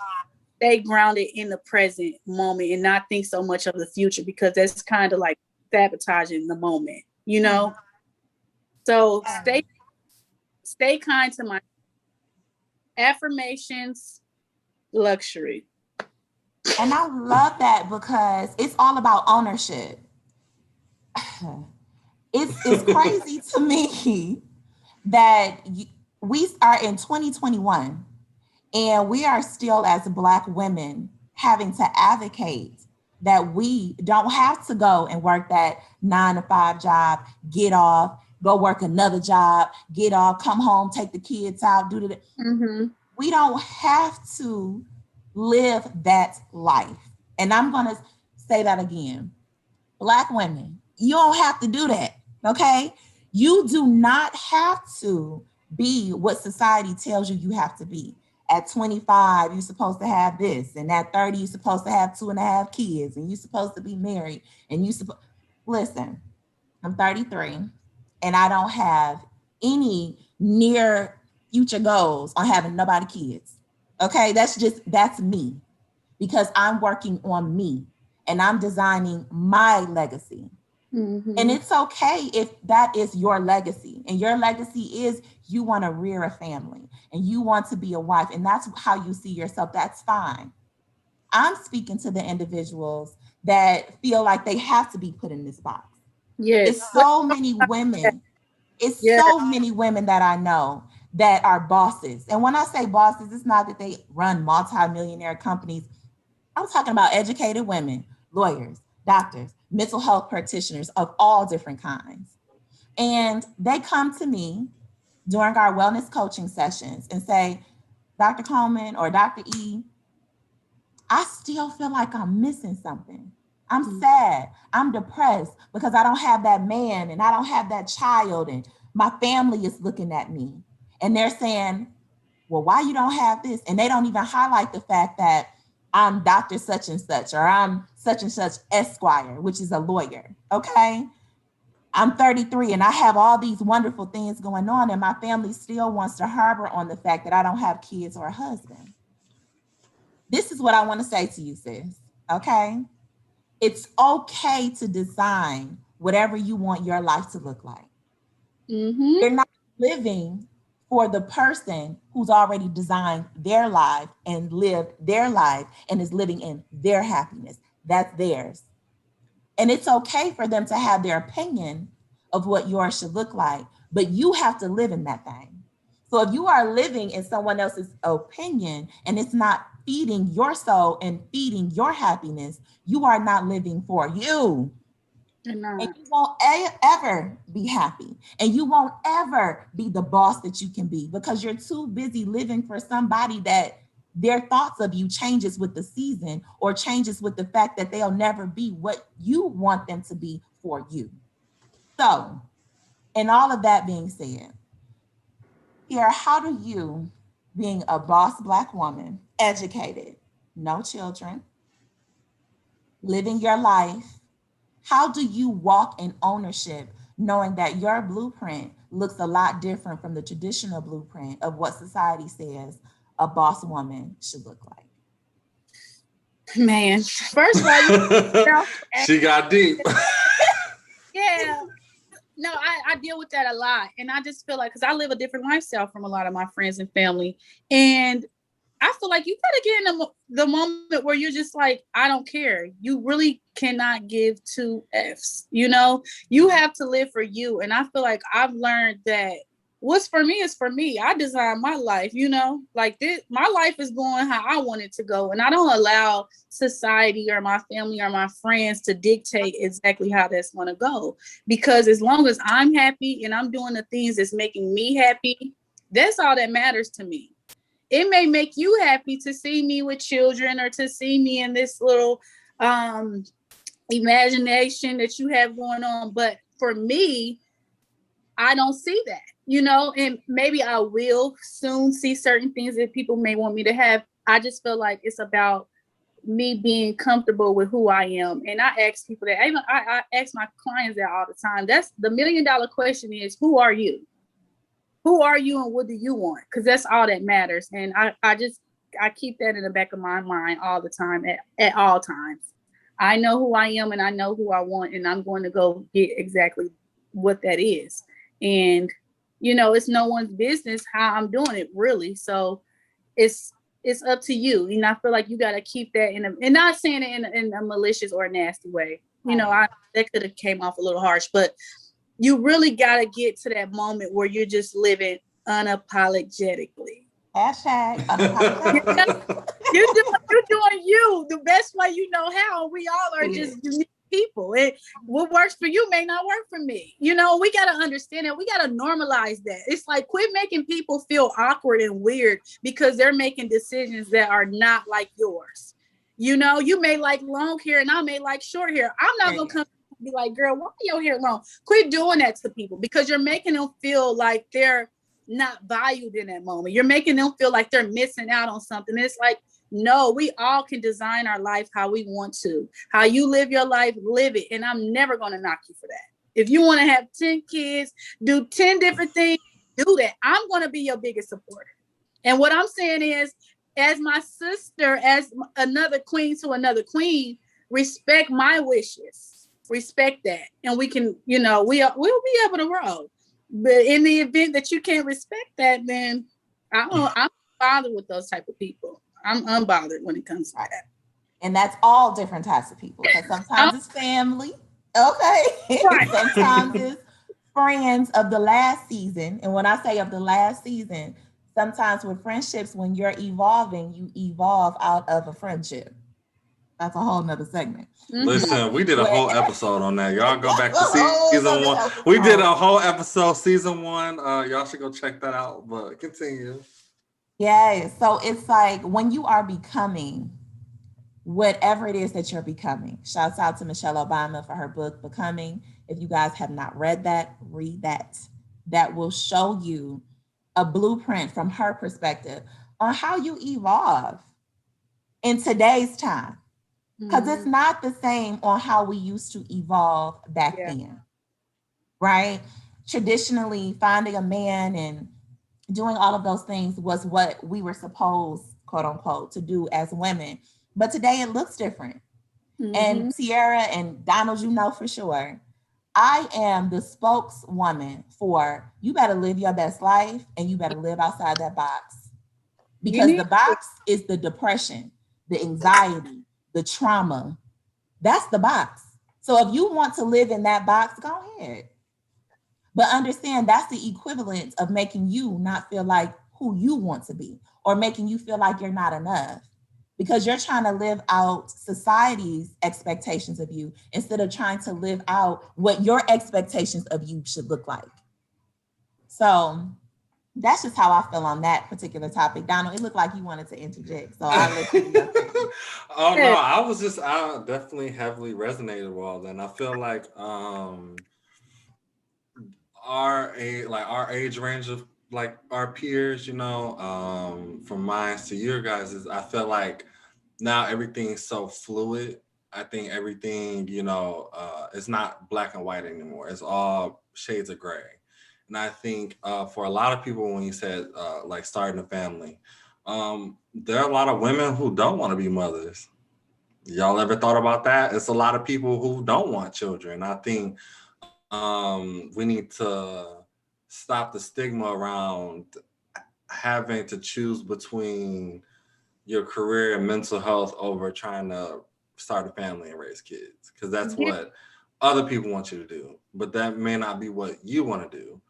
stay grounded in the present moment and not think so much of the future because that's kind of like sabotaging the moment, you know? So stay kind to my affirmations, luxury. And I love that because it's all about ownership. It's crazy to me that we are in 2021 and we are still as Black women having to advocate that we don't have to go and work that 9-to-5 job, get off, go work another job, get off, come home, take the kids out, do the. Mm-hmm. We don't have to live that life. And I'm going to say that again. Black women, you don't have to do that, okay? You do not have to be what society tells you have to be. At 25, you're supposed to have this. And at 30, you're supposed to have 2.5 kids. And you're supposed to be married. And listen, I'm 33 and I don't have any near future goals on having nobody kids. Okay, that's me because I'm working on me and I'm designing my legacy. Mm-hmm. And it's okay if that is your legacy and your legacy is you want to rear a family and you want to be a wife and that's how you see yourself. That's fine. I'm speaking to the individuals that feel like they have to be put in this box. Yes. It's so many women. It's so many women that I know that are bosses. And when I say bosses, it's not that they run multi-millionaire companies. I'm talking about educated women, lawyers, doctors, mental health practitioners of all different kinds. And they come to me during our wellness coaching sessions and say, Dr. Coleman or Dr. E, I still feel like I'm missing something. I'm sad. I'm depressed because I don't have that man and I don't have that child and my family is looking at me and they're saying, well, why you don't have this? And they don't even highlight the fact that I'm Dr. such and such, or I'm such and such Esquire, which is a lawyer, okay? I'm 33 and I have all these wonderful things going on and my family still wants to harbor on the fact that I don't have kids or a husband. This is what I want to say to you, sis, okay? It's okay to design whatever you want your life to look like. Mm-hmm. You're not living for the person who's already designed their life and lived their life and is living in their happiness. That's theirs. And it's okay for them to have their opinion of what yours should look like, but you have to live in that thing. So if you are living in someone else's opinion and it's not feeding your soul and feeding your happiness, you are not living for you. And you won't ever be happy. And you won't ever be the boss that you can be because you're too busy living for somebody that their thoughts of you changes with the season or changes with the fact that they'll never be what you want them to be for you. So, and all of that being said, here, how do you, being a boss Black woman, educated, no children, living your life, how do you walk in ownership knowing that your blueprint looks a lot different from the traditional blueprint of what society says a boss woman should look like? Man, first of all, she got deep. Yeah. No, I deal with that a lot. And I just feel like, because I live a different lifestyle from a lot of my friends and family. And I feel like you gotta get in the moment where you're just like, I don't care. You really cannot give two Fs. You know, you have to live for you. And I feel like I've learned that what's for me is for me. I design my life, you know, like this, my life is going how I want it to go. And I don't allow society or my family or my friends to dictate exactly how that's going to go. Because as long as I'm happy and I'm doing the things that's making me happy, that's all that matters to me. It may make you happy to see me with children or to see me in this little imagination that you have going on. But for me, I don't see that, you know, and maybe I will soon see certain things that people may want me to have. I just feel like it's about me being comfortable with who I am. And I ask people that, I ask my clients that all the time. That's the $1 million question is, who are you? Who are you and what do you want? Because that's all that matters. And I keep that in the back of my mind all the time, at all times. I know who I am and I know who I want, and I'm going to go get exactly what that is. And, you know, it's no one's business how I'm doing it, really. So it's up to you. And I feel like you got to keep that and not saying it in a malicious or a nasty way. You know, that could have came off a little harsh, but you really got to get to that moment where you're just living unapologetically. Hashtag unapologetically. You're doing you the best way you know how. We all are just unique people. What works for you may not work for me. You know, we got to understand that. We got to normalize that. It's like, quit making people feel awkward and weird because they're making decisions that are not like yours. You know, you may like long hair and I may like short hair. I'm not going to come and be like, girl, why your hair long? Quit doing that to people because you're making them feel like they're not valued in that moment. You're making them feel like they're missing out on something. It's like, no, we all can design our life how we want to. How you live your life, live it. And I'm never going to knock you for that. If you want to have 10 kids, do 10 different things, do that. I'm going to be your biggest supporter. And what I'm saying is, as my sister, as another queen to another queen, respect my wishes. Respect that. And we can, you know, we'll be able to roll. But in the event that you can't respect that, then I'm bothered with those type of people. I'm unbothered when it comes to that. And that's all different types of people. Because sometimes it's family. Okay. Right. Sometimes it's friends of the last season. And when I say of the last season, sometimes with friendships, when you're evolving, you evolve out of a friendship. That's a whole nother segment. Listen, we did a whole episode on that. Y'all go back to season 1. We did a whole episode, season 1. Y'all should go check that out, but continue. Yeah, so it's like when you are becoming whatever it is that you're becoming. Shouts out to Michelle Obama for her book, Becoming. If you guys have not read that, read that. That will show you a blueprint from her perspective on how you evolve in today's time. Because it's not the same on how we used to evolve back then, right? Traditionally, finding a man and doing all of those things was what we were supposed, quote unquote, to do as women. But today it looks different. And Tieara and Donald, you know for sure, I am the spokeswoman for you better live your best life and you better live outside that box. Because the box is the depression, the anxiety, the trauma. That's the box. So if you want to live in that box, go ahead. But understand that's the equivalent of making you not feel like who you want to be or making you feel like you're not enough because you're trying to live out society's expectations of you instead of trying to live out what your expectations of you should look like. So that's just how I feel on that particular topic. Donald, it looked like you wanted to interject. So I'll let you know. Oh no, I definitely heavily resonated with all that. And I feel like our age range of like our peers, you know, from mine to your guys' I feel like now everything's so fluid. I think everything, you know, it's not black and white anymore. It's all shades of gray. And I think for a lot of people, when you said like starting a family, there are a lot of women who don't want to be mothers. Y'all ever thought about that? It's a lot of people who don't want children. I think we need to stop the stigma around having to choose between your career and mental health over trying to start a family and raise kids, because that's what other people want you to do, but that may not be what you want to do.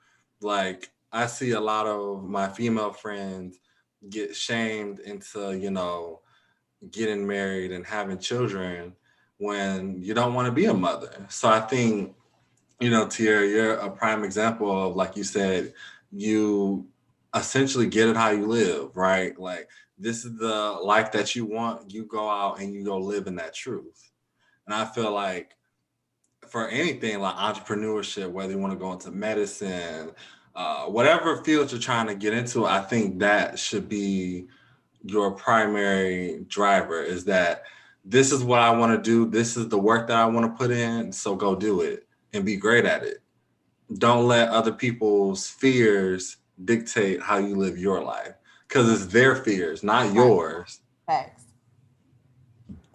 Like I see a lot of my female friends get shamed into, getting married and having children when you don't want to be a mother. So I think, Tierra, you're a prime example of, like you said, you essentially get it how you live, right? Like, this is the life that you want. You go out and you go live in that truth. And I feel like for anything like entrepreneurship, whether you want to go into medicine, whatever field you're trying to get into, I think that should be your primary driver, is that this is what I want to do. This is the work that I want to put in. So go do it and be great at it. Don't let other people's fears dictate how you live your life, because it's their fears, not yours. Facts.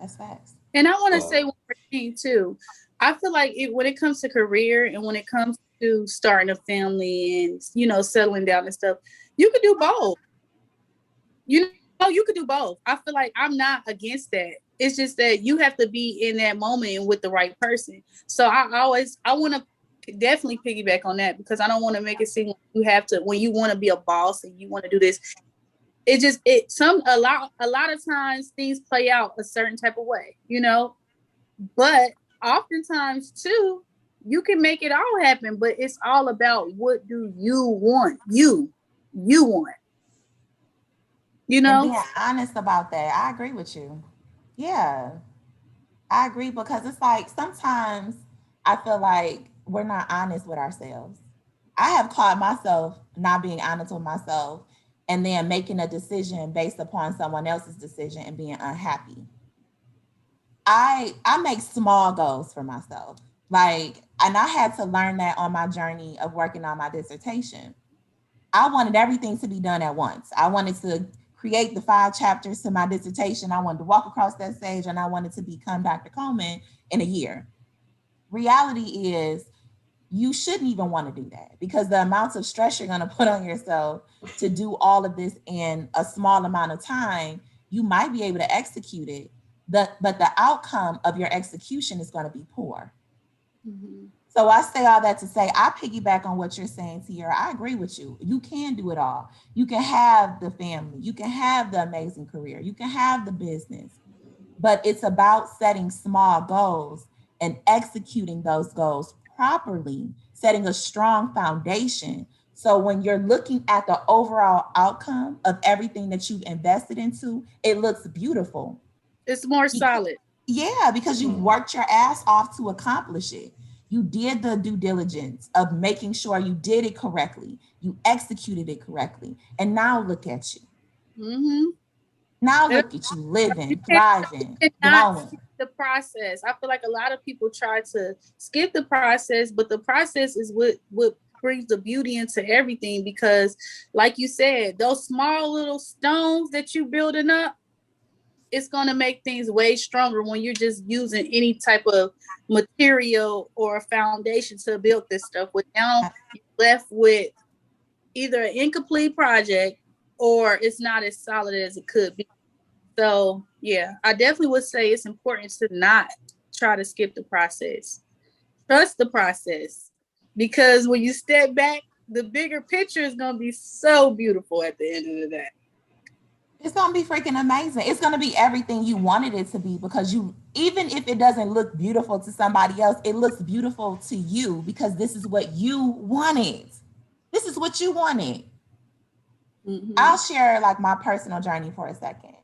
That's facts. And I want to say one more thing too. I feel like when it comes to career and when it comes to starting a family and, settling down and stuff, you could do both. You could do both. I feel like I'm not against that. It's just that you have to be in that moment and with the right person. So I want to definitely piggyback on that, because I don't want to make it seem like you have to, when you want to be a boss and you want to do this, a lot of times things play out a certain type of way, but oftentimes too, you can make it all happen, but it's all about what do you want? You want, And being honest about that. I agree with you. Yeah, I agree, because it's like sometimes I feel like we're not honest with ourselves. I have caught myself not being honest with myself and then making a decision based upon someone else's decision and being unhappy. I make small goals for myself. And I had to learn that on my journey of working on my dissertation. I wanted everything to be done at once. I wanted to create the 5 chapters to my dissertation. I wanted to walk across that stage, and I wanted to become Dr. Coleman in a year. Reality is, you shouldn't even want to do that, because the amounts of stress you're going to put on yourself to do all of this in a small amount of time, you might be able to execute it, but the outcome of your execution is going to be poor. Mm-hmm. So I say all that to say, I piggyback on what you're saying, Tierra. I agree with you. You can do it all. You can have the family. You can have the amazing career. You can have the business. But it's about setting small goals and executing those goals properly, setting a strong foundation. So when you're looking at the overall outcome of everything that you've invested into, it looks beautiful. It's more solid. Yeah, because you've worked your ass off to accomplish it. You did the due diligence of making sure you did it correctly. You executed it correctly. And now look at you. Mm-hmm. Now look at you living, thriving, glowing. The process. I feel like a lot of people try to skip the process, but the process is what brings the beauty into everything, because like you said, those small little stones that you building up, it's going to make things way stronger when you're just using any type of material or a foundation to build this stuff with. Now you're left with either an incomplete project or it's not as solid as it could be. So yeah, I definitely would say it's important to not try to skip the process. Trust the process, because when you step back, the bigger picture is going to be so beautiful at the end of the day. It's going to be freaking amazing. It's going to be everything you wanted it to be, because even if it doesn't look beautiful to somebody else, it looks beautiful to you, because this is what you wanted. This is what you wanted. Mm-hmm. I'll share like my personal journey for a second.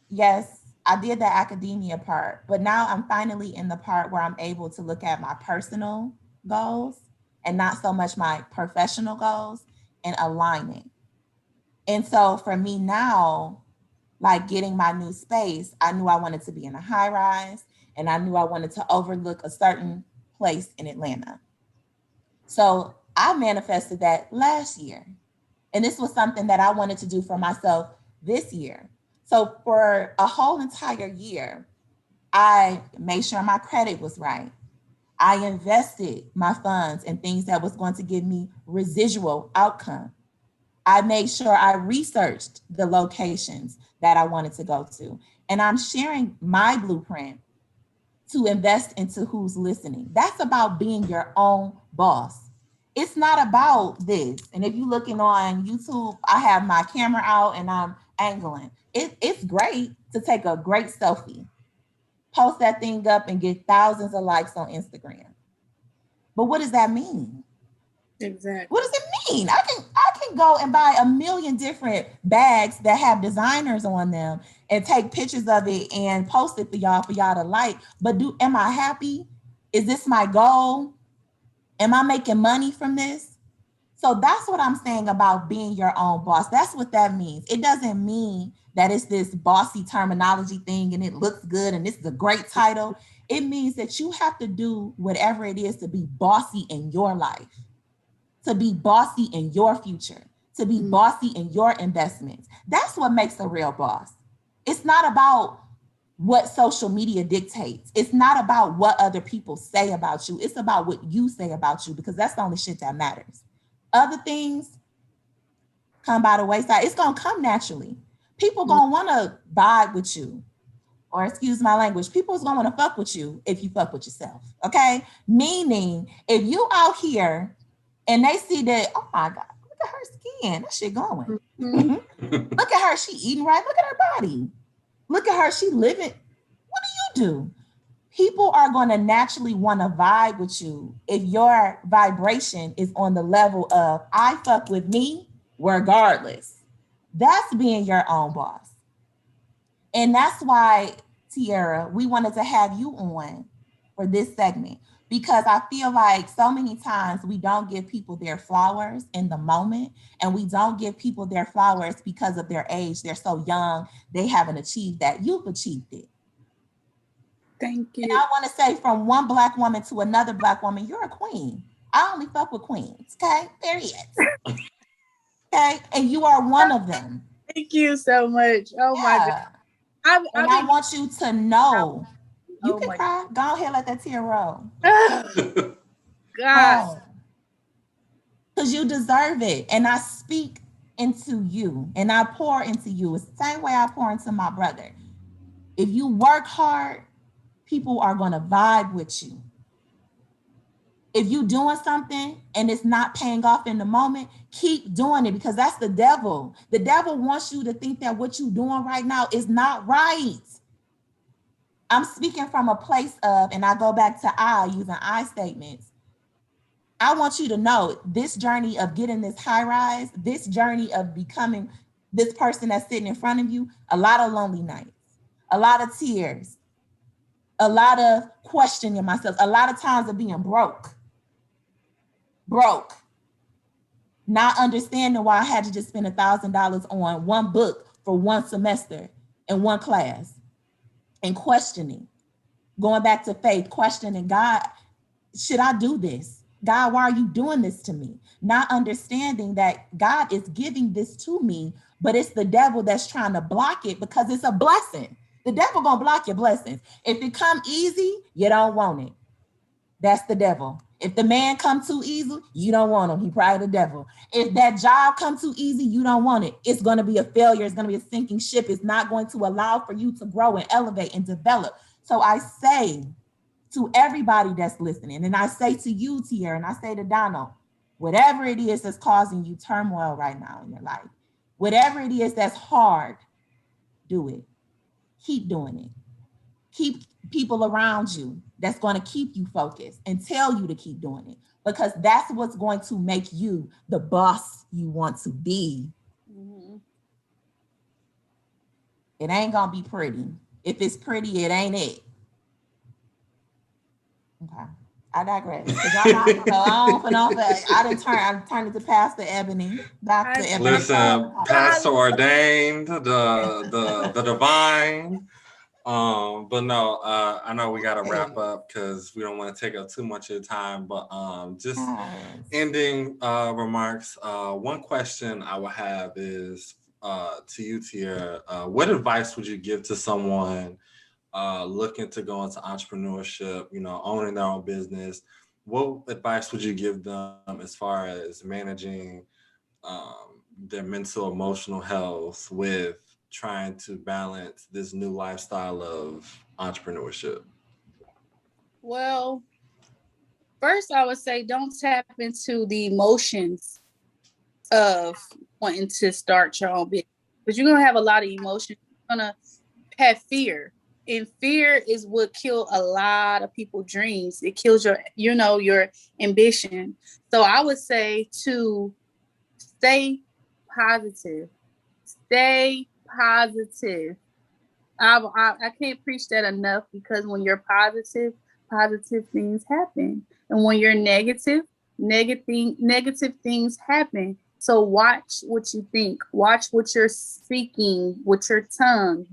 Yes, I did the academia part, but now I'm finally in the part where I'm able to look at my personal goals and not so much my professional goals and aligning. And so for me now, like getting my new space, I knew I wanted to be in a high rise, and I knew I wanted to overlook a certain place in Atlanta. So I manifested that last year. And this was something that I wanted to do for myself this year. So for a whole entire year, I made sure my credit was right. I invested my funds in things that was going to give me residual outcome. I made sure I researched the locations that I wanted to go to. And I'm sharing my blueprint to invest into who's listening. That's about being your own boss. It's not about this. And if you're looking on YouTube, I have my camera out and I'm angling. It's great to take a great selfie, post that thing up and get thousands of likes on Instagram. But what does that mean? Exactly. What does it mean? I can go and buy a million different bags that have designers on them and take pictures of it and post it for y'all to like. But am I happy? Is this my goal? Am I making money from this? So that's what I'm saying about being your own boss. That's what that means. It doesn't mean that it's this bossy terminology thing and it looks good and this is a great title. It means that you have to do whatever it is to be bossy in your life, to be bossy in your future, to be bossy in your investments. That's what makes a real boss. It's not about what social media dictates. It's not about what other people say about you. It's about what you say about you, because that's the only shit that matters. Other things come by the wayside. It's gonna come naturally. People gonna wanna vibe with you, or excuse my language, people's gonna wanna fuck with you if you fuck with yourself, okay? Meaning, if you out here and they see that, oh my God, look at her skin, that shit going. Look at her, she eating right, look at her body. Look at her, she living. What do you do? People are going to naturally want to vibe with you if your vibration is on the level of, I fuck with me regardless. That's being your own boss. And that's why, Tieara, we wanted to have you on for this segment, because I feel like so many times we don't give people their flowers in the moment, and we don't give people their flowers because of their age. They're so young, they haven't achieved that. You've achieved it. Thank you. And I want to say, from one Black woman to another Black woman, you're a queen. I only fuck with queens, okay? Period. Okay? And you are one of them. Thank you so much. Oh my God. I want you to know. You can cry. Go ahead, let that tear roll. God. Because you deserve it. And I speak into you and I pour into you. It's the same way I pour into my brother. If you work hard, people are going to vibe with you. If you're doing something and it's not paying off in the moment, keep doing it, because that's the devil. The devil wants you to think that what you're doing right now is not right. I'm speaking from a place of, and I go back to using I statements. I want you to know this journey of getting this high rise, this journey of becoming this person that's sitting in front of you, a lot of lonely nights, a lot of tears, a lot of questioning myself, a lot of times of being broke, not understanding why I had to just spend $1,000 on one book for one semester in one class, and questioning, going back to faith, questioning God, should I do this? God, why are you doing this to me? Not understanding that God is giving this to me, but it's the devil that's trying to block it because it's a blessing. The devil gonna block your blessings. If it come easy, you don't want it. That's the devil. If the man come too easy, you don't want him. He probably the devil. If that job come too easy, you don't want it. It's going to be a failure. It's going to be a sinking ship. It's not going to allow for you to grow and elevate and develop. So I say to everybody that's listening, and I say to you, Tieara, and I say to Donald, whatever it is that's causing you turmoil right now in your life, whatever it is that's hard, do it. Keep doing it. Keep people around you that's going to keep you focused and tell you to keep doing it, because that's what's going to make you the boss you want to be. Mm-hmm. It ain't going to be pretty. If it's pretty, it ain't it. Okay. I digress. I turned it to Pastor Ebony, Dr. Ebony. Listen, Pastor ordained, the divine. But no, I know we gotta wrap up because we don't want to take up too much of your time. But just ending remarks. One question I would have is to you, Tieara. What advice would you give to someone looking to go into entrepreneurship, owning their own business? What advice would you give them as far as managing their mental, emotional health with trying to balance this new lifestyle of entrepreneurship? Well, First, I would say don't tap into the emotions of wanting to start your own business, because you're gonna have a lot of emotions. You're gonna have fear, and fear is what kills a lot of people's dreams. It kills your ambition. So I would say to stay positive. Stay positive. I can't preach that enough, because when you're positive, positive things happen. And when you're negative things happen. So watch what you think. Watch what you're speaking with your tongue,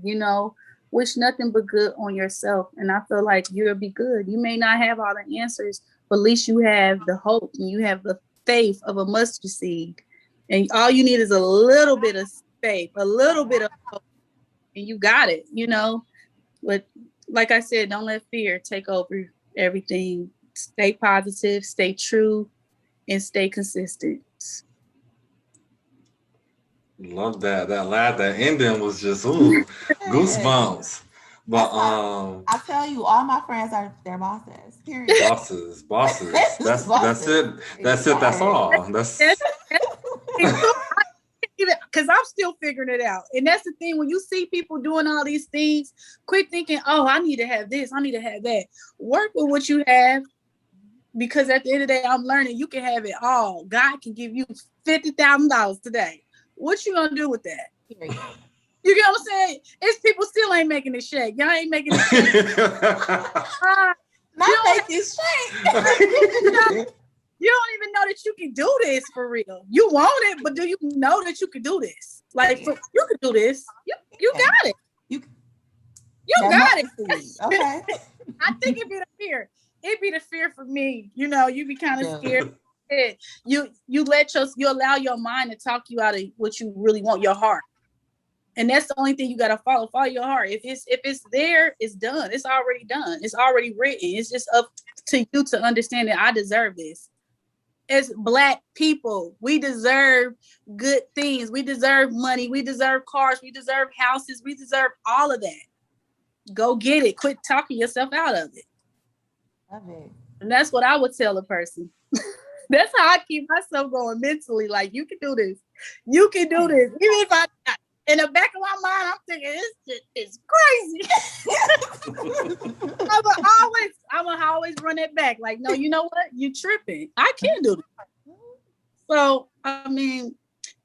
wish nothing but good on yourself. And I feel like you'll be good. You may not have all the answers, but at least you have the hope and you have the faith of a mustard seed. And all you need is a little bit of faith, a little bit of hope, and you got it, But like I said, don't let fear take over everything. Stay positive, stay true, and stay consistent. Love that. That ending was just goosebumps. But I tell you, all my friends are their bosses. Period. Bosses. That's it. That's it. That's all. That's because I'm still figuring it out. And that's the thing, when you see people doing all these things, quit thinking, oh, I need to have this, I need to have that. Work with what you have, because at the end of the day, I'm learning you can have it all. God can give you $50,000 today. What you gonna do with that? Period. You get what I'm saying? It's people still ain't making it shake. Y'all ain't making it shake. Not making it shake. You don't even know that you can do this for real. You want it, but do you know that you can do this? Like, you can do this. You got it. You got it. Okay. I think it'd be the fear. It'd be the fear for me. You be kind of scared. You allow your mind to talk you out of what you really want, your heart. And that's the only thing you gotta follow. Follow your heart. If it's there, it's done. It's already done. It's already written. It's just up to you to understand that I deserve this. As Black people, we deserve good things. We deserve money. We deserve cars. We deserve houses. We deserve all of that. Go get it. Quit talking yourself out of it. Love it. And that's what I would tell a person. That's how I keep myself going mentally. Like, you can do this. You can do this. Even if in the back of my mind, I'm thinking, this shit is crazy. I'm gonna always run it back. Like, no, you know what? You tripping. I can do this. So, I mean,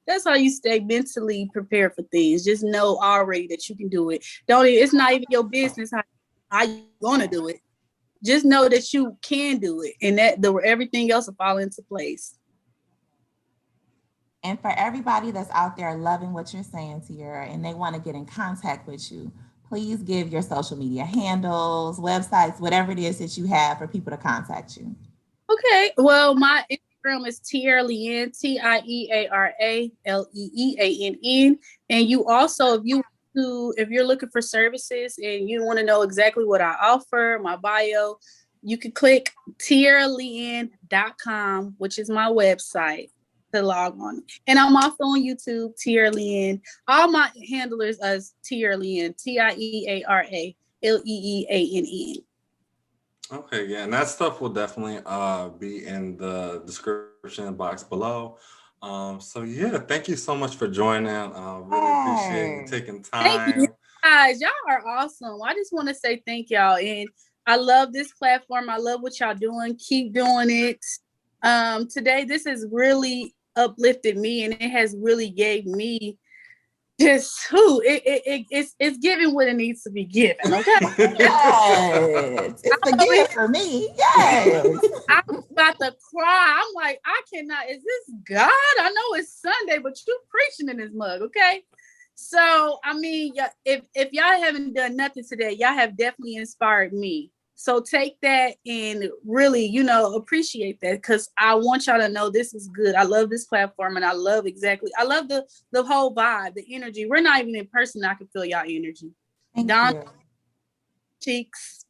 that's how you stay mentally prepared for things. Just know already that you can do it. It's not even your business how you gonna do it. Just know that you can do it, and that everything else will fall into place. And for everybody that's out there loving what you're saying, Tieara, and they want to get in contact with you, please give your social media handles, websites, whatever it is that you have for people to contact you. Okay. Well, my Instagram is Tieara LeeAnn, TIEARA And you also, if you're looking for services and you want to know exactly what I offer, my bio, you can click TiaraLeeAnn.com, which is my website, to log on. And I'm also on YouTube, Tieara LeeAnn. All my handlers as Tieara LeeAnn, TIEARALEEANN. Okay, yeah, and that stuff will definitely be in the description box below. So yeah, thank you so much for joining. Really appreciate you taking time. Thank you guys. Y'all are awesome. I just want to say thank y'all, and I love this platform. I love what y'all doing. Keep doing it. Today, this has really uplifted me, and it has really gave me it's giving what it needs to be given. Okay. Yes. It's a gift for me. Yes. I'm about to cry. I'm like, I cannot. Is this God? I know it's Sunday, but you preaching in this mug, okay? So, I mean, if y'all haven't done nothing today, y'all have definitely inspired me. So take that and really, appreciate that, because I want y'all to know this is good. I love this platform, and I love the whole vibe, the energy. We're not even in person. I can feel y'all energy. Don cheeks.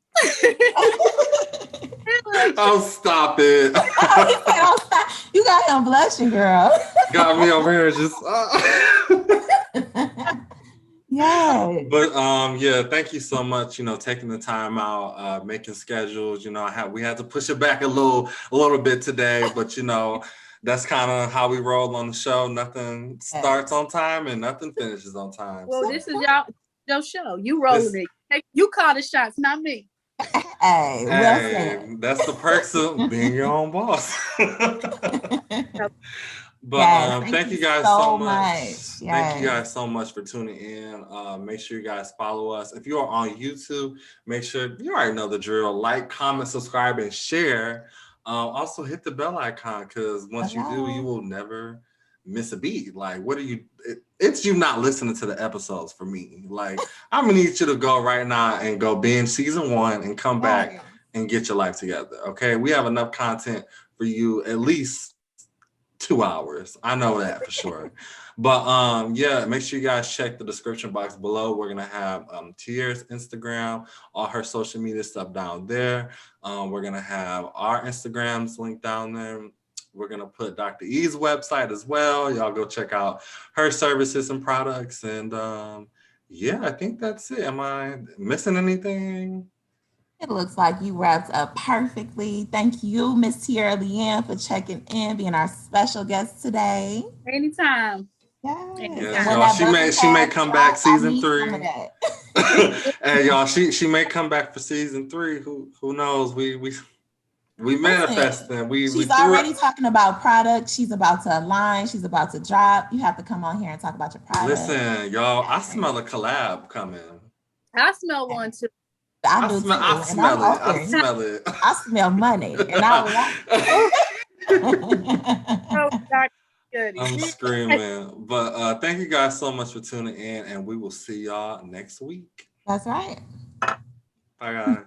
Oh, stop it. You got him blushing, girl. Got me over here just... Yeah. But yeah, thank you so much, taking the time out, making schedules. We had to push it back a little bit today, but that's kind of how we roll on the show. Nothing starts on time and nothing finishes on time. Well, this is your show. You rolling it. You call the shots, not me. Hey, well said. That's the perks of being your own boss. But yes, thank you guys so much. Yes. Thank you guys so much for tuning in. Make sure you guys follow us. If you are on YouTube, make sure you already know the drill. Like, comment, subscribe, and share. Also hit the bell icon, because once you do, you will never miss a beat. Like, what are you? It's you not listening to the episodes for me. Like, I'm gonna need you to go right now and go binge season 1 and come back and get your life together. Okay, we have enough content for you at least 2 hours. I know that for sure. But yeah, make sure you guys check the description box below. We're gonna have Tiara's Instagram, all her social media stuff down there. We're gonna have our Instagrams linked down there. We're gonna put Dr. E's website as well. Y'all go check out her services and products. And yeah, I think that's it. Am I missing anything? It looks like you wrapped up perfectly. Thank you, Miss Tieara LeeAnn, for checking in, being our special guest today. Anytime. Yes, y'all, she may come back season 3. Hey, y'all, she may come back for season 3. Who knows? We manifesting. She's already talking about products. She's about to align. She's about to drop. You have to come on here and talk about your product. Listen, y'all, I smell a collab coming. I smell one too. I do too. I smell it. I smell money, and I like. I'm screaming. But thank you guys so much for tuning in, and we will see y'all next week. That's right. Bye, guys.